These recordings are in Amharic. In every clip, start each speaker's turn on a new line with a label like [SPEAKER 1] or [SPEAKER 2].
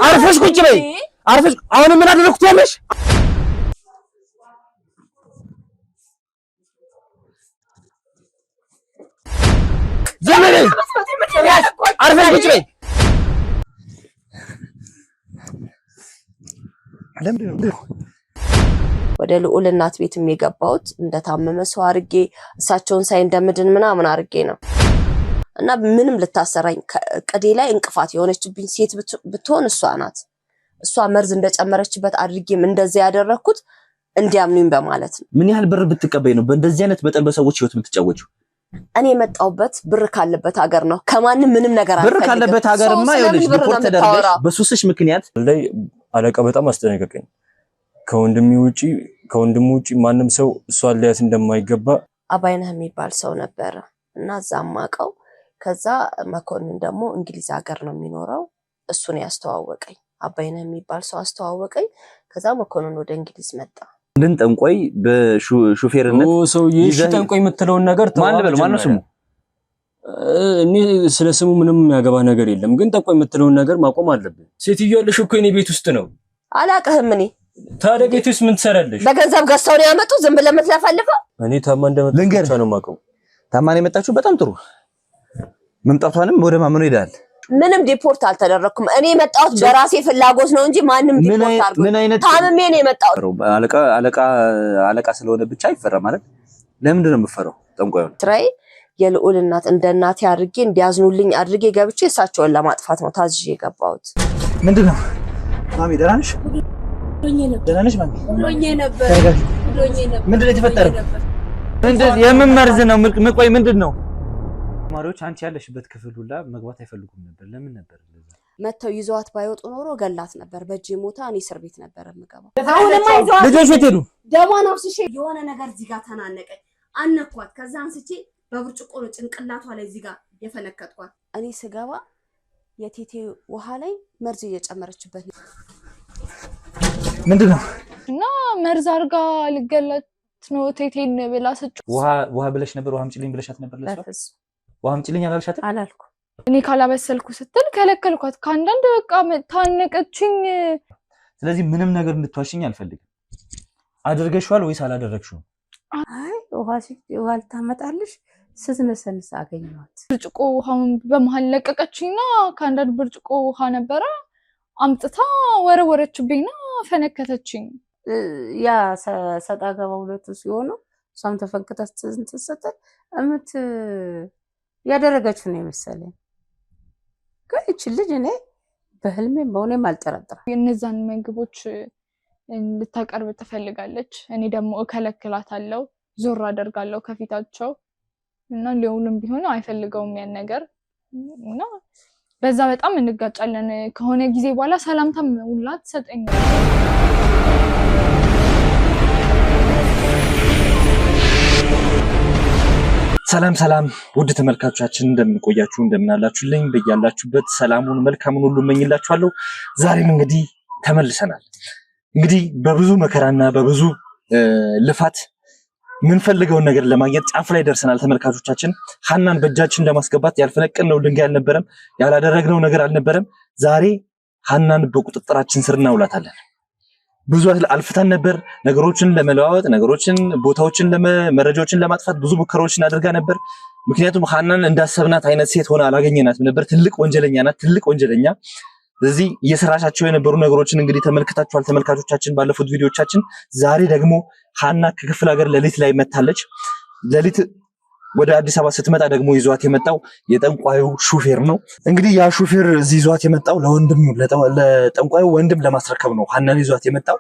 [SPEAKER 1] አርፈሽ ቁጭ በይ አርፈሽ አሁን ምን አደረኩት ያለሽ ዘመኔ አርፈሽ ቁጭ በይ
[SPEAKER 2] ወደ ልዑል እናት ቤትም የገባሁት እንደታመመ ሰው አርጌ እሳቸውን ሳይ እንደምድን ምናምን አርጌ ነው እና ምንም ልታሰራኝ ቀዴ ላይ እንቅፋት የሆነችብኝ ሴት ብትሆን እሷ ናት እሷ መርዝ እንደጨመረችበት አድርጌም እንደዛ ያደረኩት እንዲያምኑኝ በማለት ነው
[SPEAKER 1] ምን ያህል ብር ብትቀበይ ነው በእንደዚህ አይነት በጣም በሰዎች ህይወት የምትጫወቹ
[SPEAKER 2] እኔ መጣውበት ብር ካለበት ሀገር ነው ከማንም ምንም ነገር አልፈልግም
[SPEAKER 1] ብር ካለበት ሀገርማ ይኸውልሽ ሪፖርት ተደርገሽ በሱስሽ ምክንያት
[SPEAKER 3] ላይ አለቃ በጣም አስጠነቀቀኝ ከወንድሙ ውጪ ማንም ሰው እሷን ሊያስ እንደማይገባ
[SPEAKER 2] አባይነህ የሚባል ሰው ነበር እና ዛማቀው ከዛ መኮንን ደግሞ እንግሊዝ ሀገር ነው የሚኖረው እሱን ያስተዋወቀኝ አባይነህ የሚባል ሰው አስተዋወቀኝ ከዛ መኮንን ወደ እንግሊዝ መጣ
[SPEAKER 1] ልን ጠንቆይ በሹፌርነት
[SPEAKER 3] ሰው ጠንቆይ የምትለውን ነገር
[SPEAKER 1] ማን ስሙ
[SPEAKER 3] እኔ ስለ ስሙ ምንም ያገባ ነገር የለም ግን ጠንቆይ የምትለውን ነገር ማቆም አለብን ሴትዮ ያለሽ እኮ እኔ ቤት ውስጥ ነው
[SPEAKER 2] አላቀህም እኔ
[SPEAKER 3] ታዲያ ቤት ውስጥ ምን ትሰራለሽ
[SPEAKER 2] በገንዘብ ገዝተው ነው ያመጡ ዝም ብለህ የምትለፈልፈው
[SPEAKER 3] እኔ ታማ እንደመጣች ነው ማቀው
[SPEAKER 1] ታማን የመጣችሁ በጣም ጥሩ መምጣቷንም ወደ ማመኑ ይላል
[SPEAKER 2] ምንም ዲፖርት አልተደረኩም እኔ መጣሁት በራሴ ፍላጎት ነው እንጂ ማንም ዲፖርት አድርጎ ታምሜ ነው የመጣሁት
[SPEAKER 1] አለቃ ስለሆነ ብቻ አይፈራ ማለት ለምንድን ነው የምፈራው ጠንቋዩ
[SPEAKER 2] ትራይ የልዑል እናት እንደ እናቴ አድርጌ እንዲያዝኑልኝ አድርጌ ገብቼ እሳቸውን ለማጥፋት ነው ታዝዤ የገባሁት
[SPEAKER 1] ምንድነው ማሚ ደህና ነሽ ደህና ነሽ ማሚ
[SPEAKER 4] ብሎኝ ነበር
[SPEAKER 1] ምንድነው የተፈጠረው የምን መርዝ ነው ምቆይ ምንድነው ተማሪዎች አንቺ ያለሽበት ክፍል ሁላ መግባት አይፈልጉም ነበር ለምን ነበር እንደዛ
[SPEAKER 2] መተው ይዘዋት ባይወጡ ኖሮ ገላት ነበር በእጄ ሞታ እኔ እስር ቤት ነበር የምገባው
[SPEAKER 4] አሁንማ ይዘዋት
[SPEAKER 1] ልጆች የት ሄዱ
[SPEAKER 4] ደሟን አፍስሼ
[SPEAKER 2] የሆነ ነገር እዚህ ጋር ተናነቀኝ አነኳት ከዛ አንስቼ በብርጭቆ ነው ጭንቅላቷ ላይ እዚህ ጋር የፈነከትኳት እኔ ስገባ የቴቴ ውሃ ላይ መርዝ እየጨመረችበት
[SPEAKER 1] ምንድነው
[SPEAKER 5] እና መርዝ አርጋ ልገላት ነው ቴቴን ብላ ስጭ
[SPEAKER 1] ውሃ ብለሽ ነበር ውሃ አምጪልኝ ብለሻት ነበር ለሷ ውሃ አምጪልኝ አላልሻትም
[SPEAKER 2] አላልኩ
[SPEAKER 5] እኔ ካላበሰልኩ ስትል ከለከልኳት ካንዳንድ በቃ ታነቀችኝ
[SPEAKER 1] ስለዚህ ምንም ነገር እንድትዋሽኝ አልፈልግም አድርገሽዋል ወይስ አላደረግሽውም
[SPEAKER 4] አይ ውሃ ልታመጣልሽ ስትነሰንስ አገኘኋት
[SPEAKER 5] ብርጭቆ ውሃውን በመሃል ለቀቀችኝና ካንዳንድ ብርጭቆ ውሃ ነበረ አምጥታ ወረወረችብኝና ፈነከተችኝ
[SPEAKER 4] ያ ሰጣ ገባ ሁለቱ ሲሆኑ እሷም ተፈንክታ ስትሰጠ ያደረገችው ነው የመሰለኝ ግን እቺ ልጅ እኔ በህልሜም በእውኔም አልጠረጥርም
[SPEAKER 5] እነዛን ምግቦች ልታቀርብ ትፈልጋለች እኔ ደግሞ እከለክላታለሁ ዞር አደርጋለሁ ከፊታቸው እና ሊውልም ቢሆን አይፈልገውም ያን ነገር እና በዛ በጣም እንጋጫለን ከሆነ ጊዜ በኋላ ሰላምታም ሁላ ትሰጠኛለች
[SPEAKER 1] ሰላም ውድ ተመልካቾቻችን እንደምንቆያችሁ እንደምናላችሁልኝ በእያላችሁበት ሰላሙን መልካሙን ሁሉ እመኝላችኋለሁ ዛሬም እንግዲህ ተመልሰናል እንግዲህ በብዙ መከራና በብዙ ልፋት ምን ፈልገውን ነገር ለማግኘት ጫፍ ላይ ደርሰናል ተመልካቾቻችን ሐናን በእጃችን ለማስገባት ያልፈነቀልነው ድንጋይ አልነበረም ያላደረግነው ነገር አልነበረም ዛሬ ሐናን በቁጥጥራችን ስር እናውላታለን ብዙ አልፍታን ነበር ነገሮችን ለመለዋወጥ ነገሮችን ቦታዎችን መረጃዎችን ለማጥፋት ብዙ ሙከራዎችን አድርጋ ነበር ምክንያቱም ሐናን እንዳሰብናት አይነት ሴት ሆና አላገኘናትም ነበር ትልቅ ወንጀለኛ ስለዚህ እየሰራሻቸው የነበሩ ነገሮችን እንግዲህ ተመልክታችኋል ተመልካቾቻችን ባለፉት ቪዲዮዎቻችን ዛሬ ደግሞ ሐና ከክፍለ ሀገር ሌሊት ላይ መታለች ሌሊት ወደ አዲስ አበባ ስትመጣ ደግሞ ይዟት የመጣው የጠንቋዩ ሹፌር ነው እንግዲህ ያ ሹፌር እዚህ ይዟት የመጣው ለጠንቋዩ ወንድም ለማስረከብ ነው ሐናን ይዟት የመጣው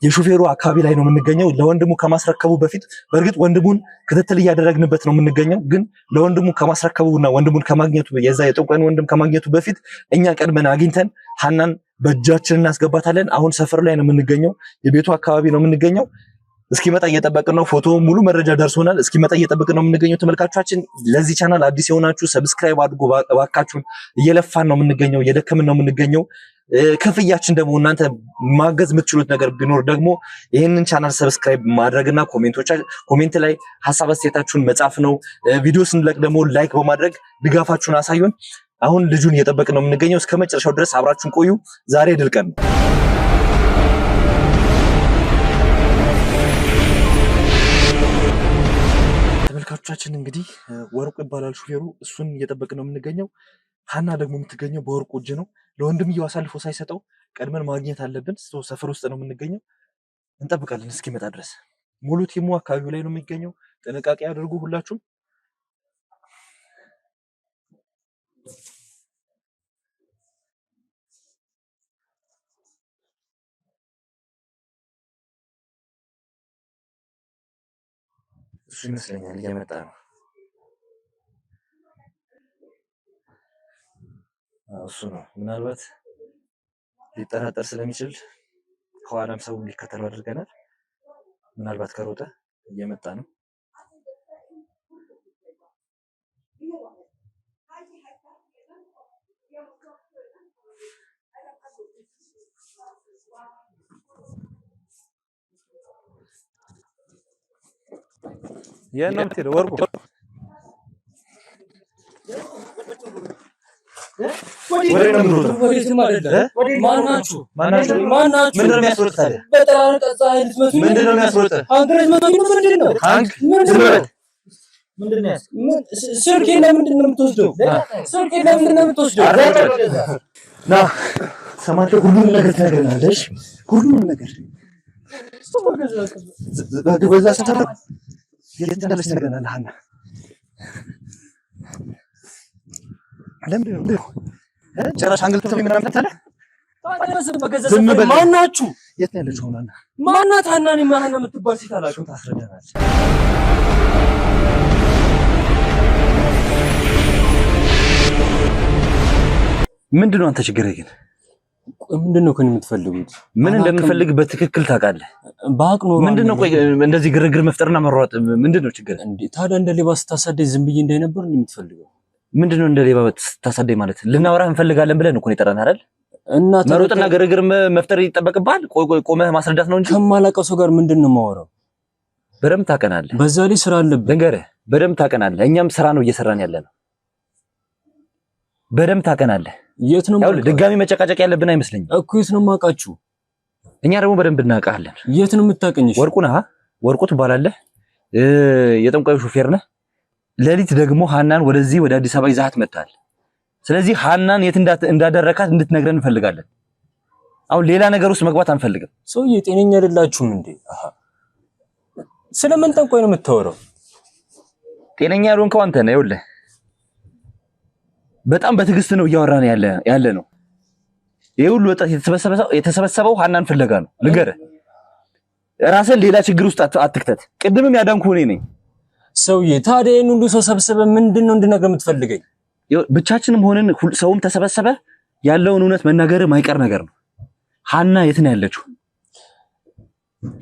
[SPEAKER 1] የሹፌሩ አካባቢ ላይ ነው የምንገኘው ለወንድሙ ከማስረከቡ በፊት በርግጥ ወንድሙን ክትትል እያደረግንበት ነው የምንገኘው ግን ለወንድሙ ከማስረከቡና ወንድሙን ከማግኘቱ የዛ የጠንቋዩን ወንድም ከማግኘቱ በፊት እኛ ቀድመን አግኝተን ሐናን በእጃችን እናስገባታለን አሁን ሰፈር ላይ ነው የምንገኘው የቤቱ አካባቢ ነው የምንገኘው እስኪመጣ እየጠበቅን ነው ፎቶ ሙሉ መረጃ ደርሶናል እስኪመጣ እየጠበቅን ነው የምንገኘው ተመልካቾቻችን ለዚህ ቻናል አዲስ የሆናችሁ ሰብስክራይብ አድርጉ ባካችሁን እየለፋን ነው የምንገኘው እየደከምን ነው የምንገኘው ክፍያችን ደግሞ እናንተ ማገዝ የምትችሉት ነገር ቢኖር ደግሞ ይሄንን ቻናል ሰብስክራይብ ማድረግና ኮሜንት ላይ ሐሳብ አስተያየታችሁን መጻፍ ነው ቪዲዮ ስንለቅ ደግሞ ላይክ በማድረግ ድጋፋችሁን አሳዩን አሁን ልጁን እየጠበቅን ነው የምንገኘው። እስከ መጨረሻው ድረስ አብራችሁን ቆዩ። ዛሬ ድል ቀን ነው። ተመልካቾቻችን እንግዲህ ወርቁ ይባላል ሹፌሩ። እሱን እየጠበቅን ነው የምንገኘው። ሀና ደግሞ የምትገኘው በወርቁ እጅ ነው። ለወንድምየው አሳልፎ ሳይሰጠው ቀድመን ማግኘት አለብን። ሰፈር ውስጥ ነው የምንገኘው። እንጠብቃለን እስኪመጣ ድረስ። ሙሉ ቲሙ አካባቢው ላይ ነው የሚገኘው። ጥንቃቄ አድርጉ ሁላችሁም። እሱ ይመስለኛል እየመጣ ነው። እሱ ነው። ምናልባት ሊጠራጠር ስለሚችል ከኋላም ሰው እንዲከተሉ አድርገናል። ምናልባት ከሮጠ እየመጣ ነው። የት ነው ወርቁ?
[SPEAKER 3] ማናችሁ?
[SPEAKER 1] ምንድን ነው የሚያስሮጥህ ታዲያ? ምንድን ነው የሚያስሮጥህ?
[SPEAKER 3] ስልኬን ለምንድን ነው የምትወስደው?
[SPEAKER 1] ና ሰማንተ ሁሉንም ነገር ትነግረናለሽ። ሁሉንም ነገር በዛ ሰፈር የት እንዳለች ትነግረናለህ ሀና። ለምንድን ነው ጭራሽ አንግል ትተው ምናምን ትላለህ?
[SPEAKER 3] ማናችሁ?
[SPEAKER 1] የት ነው ያለችው ሀና?
[SPEAKER 3] ማናት ሀና? እኔ ሀና የምትባል ሴት አላውቅም።
[SPEAKER 1] ታስረዳናለች። ምንድን ነው አንተ ችግርህ ግን?
[SPEAKER 3] ምንድን ነው ከእኔ የምትፈልጉት?
[SPEAKER 1] ምን እንደምፈልግ በትክክል ታውቃለህ።
[SPEAKER 3] በአቅ ኖሮ
[SPEAKER 1] ምንድን ነው ቆይ እንደዚህ ግርግር መፍጠርና መሯሯጥ ምንድን ነው ችግር?
[SPEAKER 3] እንዴ ታዲያ እንደ ሌባ ስታሳደኝ ዝም ብዬ እንዳይነበር የምትፈልገው?
[SPEAKER 1] ምንድን ነው እንደ ሌባ ስታሳደኝ ማለት? ልናወራህ እንፈልጋለን ብለን እኮ ነው የጠራን አይደል?
[SPEAKER 3] እና
[SPEAKER 1] መሮጥና ግርግር መፍጠር ይጠበቅብሃል? ቆመህ ማስረዳት ነው እንጂ
[SPEAKER 3] ከማላውቀው ሰው ጋር ምንድን ነው የማወራው?
[SPEAKER 1] በደምብ ታውቀናለህ።
[SPEAKER 3] በዛ ላይ ስራ አለብህ።
[SPEAKER 1] ልንገርህ፣ በደምብ ታውቀናለህ። እኛም ስራ ነው እየሰራን ያለ ነው። በደምብ ታውቀናለህ።
[SPEAKER 3] የት ነው
[SPEAKER 1] ያው ድጋሚ መጨቃጨቅ ያለብን አይመስለኝም
[SPEAKER 3] እኮ። የት ነው የማውቃችሁ?
[SPEAKER 1] እኛ ደግሞ በደንብ እናውቃለን።
[SPEAKER 3] የት ነው የምታውቀኝ?
[SPEAKER 1] ወርቁ ነህ? ወርቁ ትባላለህ። የጠንቋዩ ሹፌር ነህ። ሌሊት ደግሞ ሀናን ወደዚህ ወደ አዲስ አበባ ይዛሃት መጥተሃል። ስለዚህ ሀናን የት እንዳደረካት እንድትነግረን እንፈልጋለን። አሁን ሌላ ነገር ውስጥ መግባት አንፈልግም።
[SPEAKER 3] ሰውዬ ጤነኛ አይደላችሁም እንዴ? ስለምን ጠንቋይ ነው የምታወራው?
[SPEAKER 1] ጤነኛ ያልሆንከው አንተ ነህ። ይኸውልህ በጣም በትዕግስት ነው እያወራን ያለ ነው። ይሄ ሁሉ ወጣት የተሰበሰበው ሀናን ፍለጋ ነው። ልንገርህ፣ ራስን ሌላ ችግር ውስጥ አትክተት። ቅድምም ያዳንኩህ እኔ ነኝ።
[SPEAKER 3] ሰውዬ ታዲያ ይሄን ሁሉ ሰው ሰብስበህ ምንድነው እንድነግርህ የምትፈልገኝ?
[SPEAKER 1] ብቻችንም ሆነን ሰውም ተሰበሰበ ያለውን እውነት መናገር ማይቀር ነገር ነው። ሀና የት ነው ያለችው?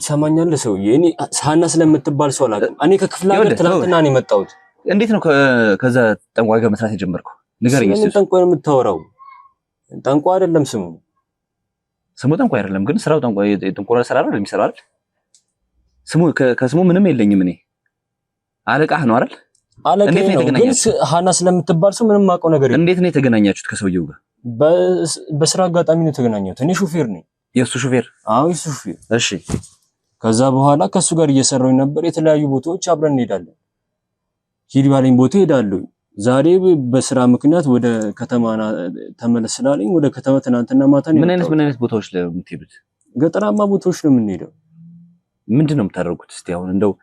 [SPEAKER 3] ሰማኛለህ ሰውዬ፣ እኔ ሀና ስለምትባል ሰው አላውቅም። እኔ ከክፍለ ሀገር ትናንትና ነው የመጣሁት።
[SPEAKER 1] እንዴት ነው ከዛ ጠንቋይ ጋር መስራት የጀመርከው? ንገረኝ።
[SPEAKER 3] ምን ጠንቋይ ነው የምታወራው? ጠንቋይ አይደለም ስሙ
[SPEAKER 1] ጠንቋይ አይደለም፣ ግን ስራው ጠንቋይ ጥንቆላ ስራ ነው የሚሰራው አይደል? ከስሙ ምንም የለኝም እኔ። አለቃህ ነው አይደል?
[SPEAKER 3] አለቃዬ ነው፣ ግን ሀና ስለምትባል ሰው ምንም የማውቀው ነገር የለም።
[SPEAKER 1] እንዴት ነው የተገናኛችሁት ከሰውየው ጋር?
[SPEAKER 3] በስራ አጋጣሚ ነው የተገናኘሁት። እኔ ሹፌር ነኝ።
[SPEAKER 1] የሱ ሹፌር?
[SPEAKER 3] አዎ የሱ ሹፌር።
[SPEAKER 1] እሺ።
[SPEAKER 3] ከዛ በኋላ ከሱ ጋር እየሰራሁኝ ነበር። የተለያዩ ቦታዎች አብረን እንሄዳለን። ሂድ ባለኝ ቦታ ሄዳለሁ። ዛሬ በስራ ምክንያት ወደ ከተማ ተመለስ ስላለኝ ወደ ከተማ ትናንትና ማታ ነው።
[SPEAKER 1] ምን አይነት ቦታዎች ላይ የምትሄዱት?
[SPEAKER 3] ገጠራማ ቦታዎች ነው የምንሄደው።
[SPEAKER 1] ምንድን ነው የምታደርጉት? እስቲ አሁን እንደው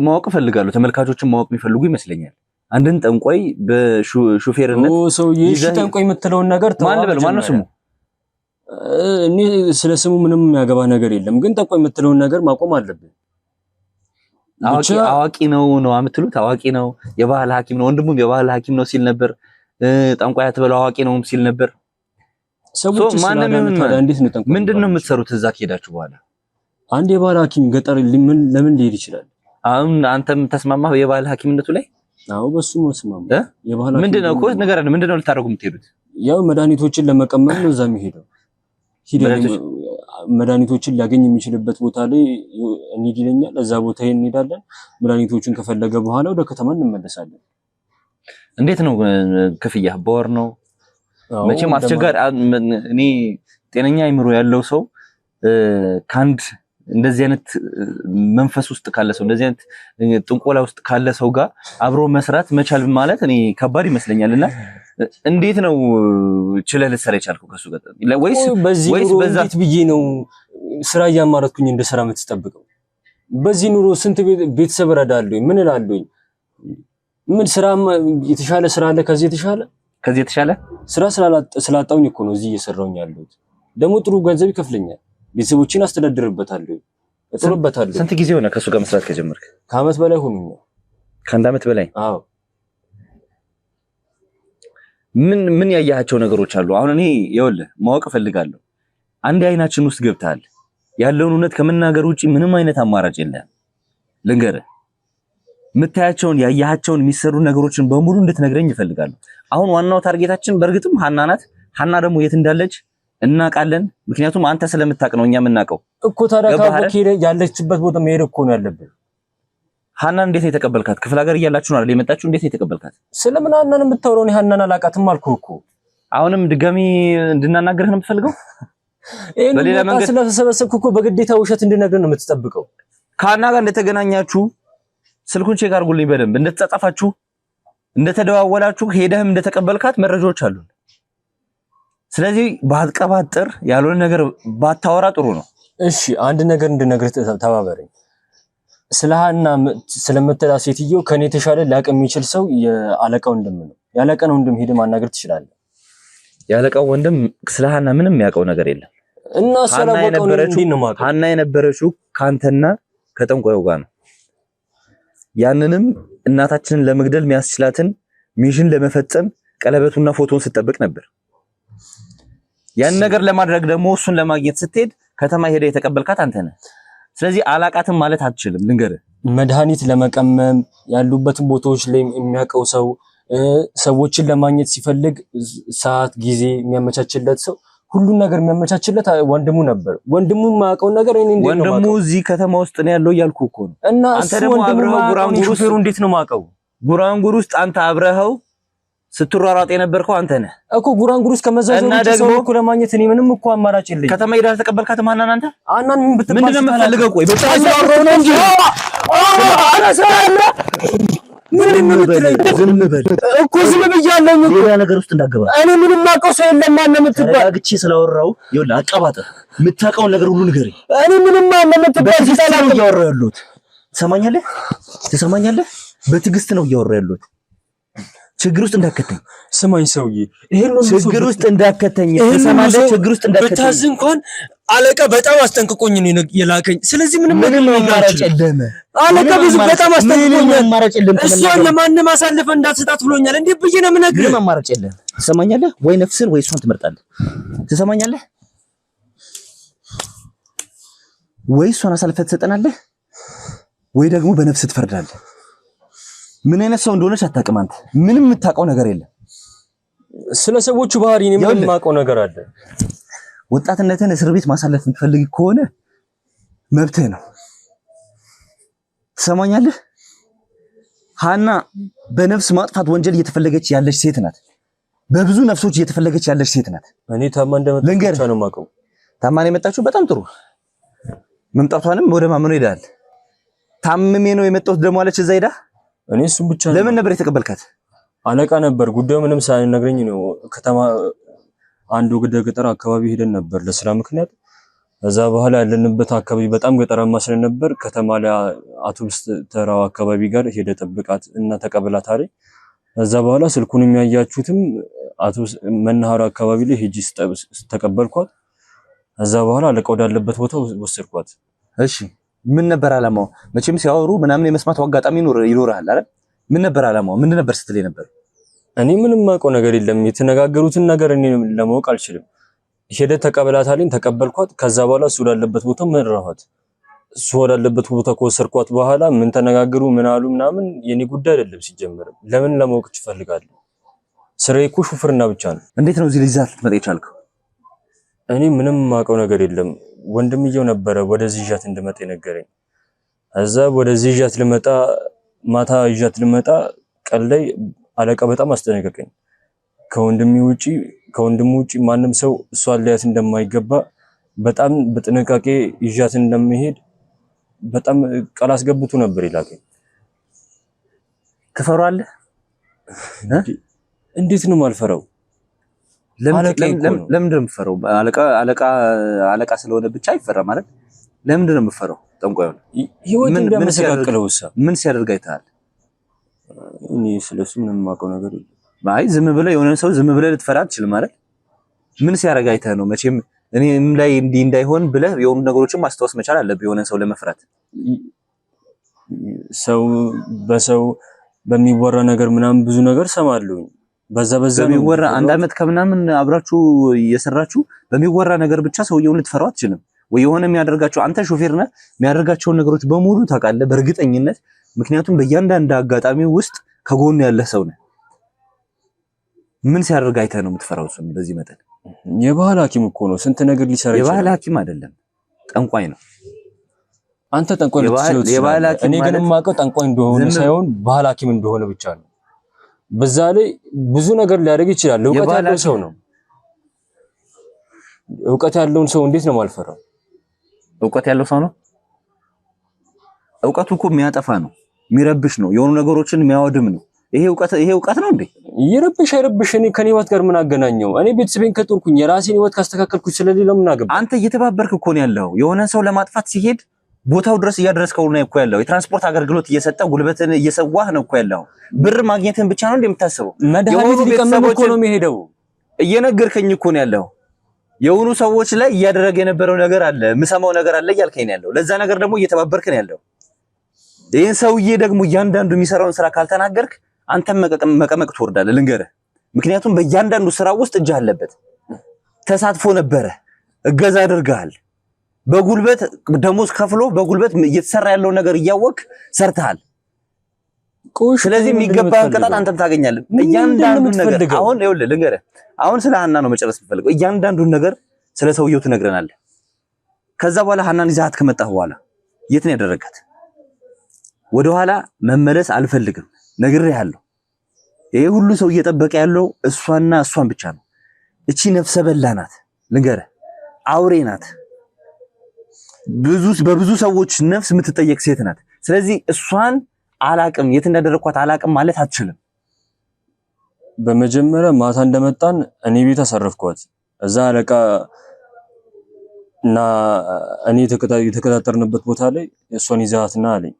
[SPEAKER 1] ማወቅ እፈልጋለሁ። ተመልካቾችን ማወቅ የሚፈልጉ ይመስለኛል። አንድን ጠንቋይ በሹፌርነት
[SPEAKER 3] ሰውዬ እሺ፣ ጠንቋይ የምትለውን ነገር
[SPEAKER 1] ማን ነው ስሙ?
[SPEAKER 3] እኔ ስለ ስሙ ምንም ያገባ ነገር የለም፣ ግን ጠንቋይ የምትለውን ነገር ማቆም አለብን።
[SPEAKER 1] አዋቂ ነው የምትሉት? አዋቂ ነው፣ የባህል ሐኪም ነው። ወንድሙም የባህል ሐኪም ነው ሲል ነበር። ጠንቋይ አትበለው አዋቂ ነው ሲል ነበር።
[SPEAKER 3] ሰዎች
[SPEAKER 1] ምንድን ነው የምትሰሩት እዛ ከሄዳችሁ በኋላ?
[SPEAKER 3] አንድ የባህል ሐኪም ገጠር ለምን ሊሄድ ይችላል?
[SPEAKER 1] አሁን አንተም ተስማማህ የባህል ሐኪምነቱ ላይ?
[SPEAKER 3] አዎ በሱ መስማማ። የባህል ሐኪም
[SPEAKER 1] ምንድነው እኮ ንገረን። ምንድነው ልታደርጉ የምትሄዱት?
[SPEAKER 3] ያው መድኃኒቶችን ለመቀመም ነው እዛ የሚሄደው። መድኃኒቶችን ሊያገኝ የሚችልበት ቦታ ላይ እንሂድ ይለኛል። እዛ ቦታ እንሄዳለን። መድኃኒቶችን ከፈለገ በኋላ ወደ ከተማ እንመለሳለን።
[SPEAKER 1] እንዴት ነው ክፍያ? በወር ነው? መቼም አስቸጋሪ እኔ ጤነኛ አይምሮ ያለው ሰው ካንድ እንደዚህ አይነት መንፈስ ውስጥ ካለ ሰው እንደዚህ አይነት ጥንቆላ ውስጥ ካለ ሰው ጋር አብሮ መስራት መቻል ማለት እኔ ከባድ ይመስለኛልና እንዴት ነው ችለህ ልትሰራ የቻልከው ከሱ ጋር? ወይስ በዛ
[SPEAKER 3] እንዴት ብዬ ነው ስራ እያማረጥኩኝ እንደሰራ የምትጠብቀው? በዚህ ኑሮ ስንት ቤተሰብ እረዳለሁ ምን እላለሁ? ምን ስራ የተሻለ ስራ አለ ከዚህ የተሻለ ስራ ስላጣውኝ እኮ ነው እዚህ እየሰራሁኝ ያለሁት። ደግሞ ጥሩ ገንዘብ ይከፍለኛል። ቤተሰቦችን አስተዳድርበታለሁ፣ እጥርበታለሁ።
[SPEAKER 1] ስንት ጊዜ ሆነ ከሱ ጋር መስራት ከጀመርክ?
[SPEAKER 3] ከዓመት በላይ ሆኖኛል።
[SPEAKER 1] ከአንድ ዓመት በላይ?
[SPEAKER 3] አዎ።
[SPEAKER 1] ምን ያያቸው ነገሮች አሉ? አሁን እኔ ይኸውልህ ማወቅ እፈልጋለሁ። አንድ አይናችን ውስጥ ገብተሃል። ያለውን እውነት ከመናገር ውጪ ምንም አይነት አማራጭ የለም። ልንገርህ፣ የምታያቸውን ያያቸውን የሚሰሩ ነገሮችን በሙሉ እንድትነግረኝ እፈልጋለሁ። አሁን ዋናው ታርጌታችን በእርግጥም ሀና ናት። ሀና ደግሞ የት እንዳለች እናውቃለን። ምክንያቱም አንተ ስለምታውቅ ነው እኛ የምናውቀው
[SPEAKER 3] እኮ። ታዲያ ካወቅ ያለችበት ቦታ መሄድ እኮ ነው ያለብን።
[SPEAKER 1] ሀናን እንዴት ነው የተቀበልካት? ክፍለ ሀገር እያላችሁ ነው አይደል የመጣችሁ? እንዴት ነው የተቀበልካት?
[SPEAKER 3] ስለምን ሀናን የምታወራው? እኔ ሀናን አላውቃትም አልኩህ እኮ።
[SPEAKER 1] አሁንም ድጋሚ እንድናናገርህ ነው የምትፈልገው?
[SPEAKER 3] በሌላ መንገድ ስለተሰበሰብኩ እኮ በግዴታ ውሸት እንድነግርህ ነው የምትጠብቀው?
[SPEAKER 1] ከሀና ጋር እንደተገናኛችሁ ስልኩን ቼክ አድርጉልኝ በደንብ። እንደተጻጻፋችሁ፣ እንደተደዋወላችሁ፣ ሄደህም እንደተቀበልካት መረጃዎች አሉ። ስለዚህ ባትቀባጥር ያልሆነ ነገር ባታወራ ጥሩ ነው።
[SPEAKER 3] እሺ አንድ ነገር እንድነግርህ ተባበረኝ። ስለ ሀና ስለምትላ ሴትዮ ከኔ የተሻለ ሊያውቅ የሚችል ሰው የአለቃው ወንድም ነው። የአለቃው ወንድም ሄደህ ማናገር ትችላለህ። የአለቃው ወንድም ስለ ሀና ምንም የሚያውቀው ነገር የለም። እና ሰላቦቀው ነው ማለት ሀና የነበረችው ካንተና ከጠንቋዩ ጋር ነው። ያንንም እናታችንን ለመግደል የሚያስችላትን ሚሽን ለመፈጸም ቀለበቱና ፎቶውን ስትጠብቅ ነበር። ያን ነገር ለማድረግ ደግሞ እሱን ለማግኘት ስትሄድ ከተማ ሄደ የተቀበልካት አንተ ነህ። ስለዚህ አላቃትም ማለት አትችልም። ልንገርህ፣ መድኃኒት ለመቀመም ያሉበትን ቦታዎች ላይ የሚያውቀው ሰው፣ ሰዎችን ለማግኘት ሲፈልግ ሰዓት ጊዜ የሚያመቻችለት ሰው፣ ሁሉን ነገር የሚያመቻችለት ወንድሙ ነበር። ወንድሙ የማያውቀው ነገር እኔ እንዴት ነው? ወንድሙ እዚህ ከተማ ውስጥ ነው ያለው እያልኩ እኮ ነው። እና አንተ ደግሞ አብረኸው ጉራንጉር ውስጥ እንዴት ነው የማውቀው? ጉራንጉር ውስጥ አንተ አብረኸው ስትሯሯጥ የነበርከው አንተ ነህ እኮ። ጉራንጉር ውስጥ ከመዛዘሩ ሰው እኮ ለማግኘት እኔ ምንም እኮ አማራጭ የለኝም። ከተማ ሄዳ ተቀበልካት ማናን? አንተ አናን ምን ብትባል ምንድነው የምትፈልገው? ቆይ በቃ አስራው ነው እንጂ ምንም ዝም በል እኮ። ዝም ብያለሁ። ሌላ ነገር ውስጥ እንዳገባ እኔ ምንም ማውቀው ሰው የለም። ማነው የምትባል? ተረጋግቼ ስላወራው ይኸውልህ፣ አቀባጠር የምታውቀውን ነገር ሁሉ ንገረኝ። እኔ ምንም ማነው የምትባል? ሲሰላም እያወራሁ ያለሁት ትሰማኛለህ? በትዕግስት ነው እያወራሁ ያለሁት። ችግር ውስጥ እንዳከተኝ ስማኝ ሰውዬ፣ ይሄን ነው ችግር ውስጥ እንዳከተኝ ተሰማለህ? ችግር ውስጥ እንዳከተኝ በታዝ እንኳን አለቃ በጣም አስጠንቅቆኝ ነው የላከኝ። ስለዚህ ምንም አማራጭ የለም። አለቃ ብዙ በጣም አስጠንቅቆኛል። አማራጭ የለም። እሷን ለማንም አሳልፈህ እንዳትሰጣት ብሎኛል። እንዴ ብዬ ነው የምነግርህ? ምንም አማራጭ የለም። ትሰማኛለህ? ወይ ነፍስን ወይ እሷን ትመርጣለህ። ትሰማኛለህ? ወይ እሷን አሳልፈህ ትሰጠናለህ፣ ወይ ደግሞ በነፍስ ትፈርዳለህ። ምን አይነት ሰው እንደሆነች አታውቅም አንተ። ምንም የምታውቀው ነገር የለም። ስለ ሰዎቹ ባህሪ እኔ ምንም የማውቀው ነገር አለ? ወጣትነትን እስር ቤት ማሳለፍ የምትፈልግ ከሆነ መብትህ ነው። ትሰማኛለህ? ሀና በነፍስ ማጥፋት ወንጀል እየተፈለገች ያለች ሴት ናት። በብዙ ነፍሶች እየተፈለገች ያለች ሴት ናት። እኔ ታማ እንደመጣች ነው የማውቀው። ታማ ነው የመጣችው? በጣም ጥሩ። መምጣቷንም ወደ ማመኑ ሄዳል። ታምሜ ነው የመጣሁት ደግሞ አለች እዛ ሄዳ። እኔ እሱም ብቻ ነው። ለምን ነበር የተቀበልካት? አለቃ ነበር። ጉዳዩ ምንም ሳይነግረኝ ነው ከተማ አንዱ ገጠር አካባቢ ሄደን ነበር ለስራ ምክንያት። ከዛ በኋላ ያለንበት አካባቢ በጣም ገጠራማ ስለነበር ከተማ ላይ አውቶቡስ ተራው አካባቢ ጋር ሄደ ጠብቃት እና ተቀበላት አለኝ። ከዛ በኋላ ስልኩን የሚያያችሁትም አውቶቡስ መናኸሪያ አካባቢ ላይ ሄጂ ተቀበልኳት። ከዛ በኋላ አለቃ ወዳለበት ቦታ ወሰድኳት። እሺ ምን ነበር አላማው? መቼም ሲያወሩ ምናምን የመስማት አጋጣሚ ይኖርሃል አይደል? ምን ነበር አላማው? ምን ነበር ስትል ነበር? እኔ ምንም ማውቀው ነገር የለም። የተነጋገሩትን ነገር እኔ ለማወቅ አልችልም። ሄደ ተቀበላት አለኝ፣ ተቀበልኳት። ከዛ በኋላ እሱ ወዳለበት ቦታ መራኋት። እሱ ወዳለበት ቦታ ከወሰድኳት በኋላ ምን ተነጋገሩ ምን አሉ ምናምን የኔ ጉዳይ አይደለም። ሲጀመር ለምን ለማወቅ ትፈልጋለህ? ስራዬ እኮ ሹፍርና ብቻ ነው። እንዴት ነው እዚህ ልጅ ዛት ልትመጣ የቻልከው? እኔ ምንም ማውቀው ነገር የለም። ወንድምየው ነበረ ወደዚህ ይዣት እንድመጣ የነገረኝ። እዛ ወደዚህ ይዣት ልመጣ ማታ ይዣት ልመጣ ቀን ላይ አለቃ በጣም አስጠነቀቀኝ። ከወንድሙ ውጪ ማንም ሰው እሷን ሊያት እንደማይገባ በጣም በጥንቃቄ ይዣት እንደምሄድ በጣም ቃል አስገብቶ ነበር ይላከኝ።
[SPEAKER 1] ትፈራለህ?
[SPEAKER 3] እንዴት ነው ማልፈራው?
[SPEAKER 1] ለምንድን ነው የምትፈራው? አለቃ ስለሆነ ብቻ አይፈራ ማለት ለምንድን ነው የምትፈራው? ጠንቋዩ
[SPEAKER 3] ህይወት እንደምንሰቃቅለው
[SPEAKER 1] ምን ሲያደርግ አይተሃል?
[SPEAKER 3] እኔ ስለሱ ምንም የማውቀው ነገር የለም።
[SPEAKER 1] አይ ዝም ብለህ የሆነ ሰው ዝም ብለህ ልትፈራ አትችልም ማለት ምን ሲያደርግ አይተህ ነው? መቼም እኔም ላይ እንዲህ እንዳይሆን ብለህ የሆኑ ነገሮችን ማስታወስ መቻል አለብህ የሆነ ሰው ለመፍራት።
[SPEAKER 3] በሰው በሚወራ ነገር ምናምን ብዙ ነገር ሰማለሁ። በዛ
[SPEAKER 1] በሚወራ አንድ አመት ከምናምን አብራችሁ እየሰራችሁ በሚወራ ነገር ብቻ ሰውየውን ልትፈራው አትችልም ወይ? የሆነ የሚያደርጋቸው አንተ ሾፌር ነህ፣ የሚያደርጋቸውን ነገሮች በሙሉ ታውቃለህ በእርግጠኝነት። ምክንያቱም በእያንዳንዱ አጋጣሚ ውስጥ ከጎኑ ያለ ሰው ነህ። ምን ሲያደርግ አይተህ ነው የምትፈራው? እሱን በዚህ መጠን
[SPEAKER 3] የባህል ሐኪም እኮ ነው፣ ስንት ነገር ሊሰራ ይችላል።
[SPEAKER 1] የባህል ሐኪም አይደለም ጠንቋይ ነው።
[SPEAKER 3] አንተ ጠንቋይ ልትችለው ትችላለህ። እኔ ግን የማውቀው ጠንቋይ እንደሆነ ሳይሆን ባህል ሐኪም እንደሆነ ብቻ ነው። በዛ ላይ ብዙ ነገር ሊያደርግ ይችላል። እውቀት ያለው ሰው ነው። እውቀት ያለውን ሰው እንዴት ነው ማልፈራው?
[SPEAKER 1] እውቀት ያለው ሰው ነው። እውቀቱ እኮ የሚያጠፋ ነው፣ የሚረብሽ ነው፣ የሆኑ ነገሮችን የሚያወድም ነው። ይሄ እውቀት ነው እንዴ?
[SPEAKER 3] ይረብሽ አይረብሽ እኔ ከኔ ህይወት ጋር ምን አገናኘው? እኔ ቤተሰቤን ከጦርኩኝ የራሴን ህይወት ካስተካከልኩኝ ስለሌለው ምን አገባ?
[SPEAKER 1] አንተ እየተባበርክ እኮ ነው ያለው። የሆነ ሰው ለማጥፋት ሲሄድ ቦታው ድረስ እያደረስከው ነው እኮ ያለው። የትራንስፖርት አገልግሎት እየሰጠ ጉልበትን እየሰዋህ ነው እኮ ያለው። ብር ማግኘትን ብቻ ነው እንደምታስበው?
[SPEAKER 3] መድኃኒት ሊቀመም እኮ ነው የሚሄደው።
[SPEAKER 1] እየነገርከኝ እኮ ነው ያለው። የሆኑ ሰዎች ላይ እያደረገ የነበረው ነገር አለ፣ የምሰማው ነገር አለ እያልከኝ ነው ያለው። ለዛ ነገር ደግሞ እየተባበርክ ነው ያለው። ይሄን ሰውዬ ደግሞ እያንዳንዱ የሚሰራውን ስራ ካልተናገርክ አንተም መቀመቅ ትወርዳለህ። ልንገርህ፣ ምክንያቱም በእያንዳንዱ ስራ ውስጥ እጅ አለበት። ተሳትፎ ነበረ፣ እገዛ አድርገሃል። በጉልበት ደሞዝ ከፍሎ በጉልበት እየተሰራ ያለው ነገር እያወቅ ሰርተሃል። ስለዚህ የሚገባህን ቅጣት አንተም ታገኛለህ። እያንዳንዱን ነገር አሁን ይኸውልህ ልንገርህ፣ አሁን ስለ ሀና ነው መጨረስ የምፈልገው። እያንዳንዱን ነገር ስለ ሰውየው ትነግረናለህ። ከዛ በኋላ ሀናን ይዘሃት ከመጣህ በኋላ የት ነው ያደረጋት? ወደኋላ መመለስ አልፈልግም፣ ነግሬሃለሁ። ይሄ ሁሉ ሰው እየጠበቀ ያለው እሷን ብቻ ነው። እቺ ነፍሰ በላ ናት፣ ልንገርህ፣ አውሬ ናት። በብዙ ሰዎች ነፍስ የምትጠየቅ ሴት ናት። ስለዚህ እሷን አላቅም፣ የት እንዳደረኳት አላቅም ማለት አትችልም።
[SPEAKER 3] በመጀመሪያ ማታ እንደመጣን እኔ ቤት አሳረፍኳት። እዛ አለቃ እና እኔ የተከታተርንበት ቦታ ላይ እሷን ይዛትና አለኝ።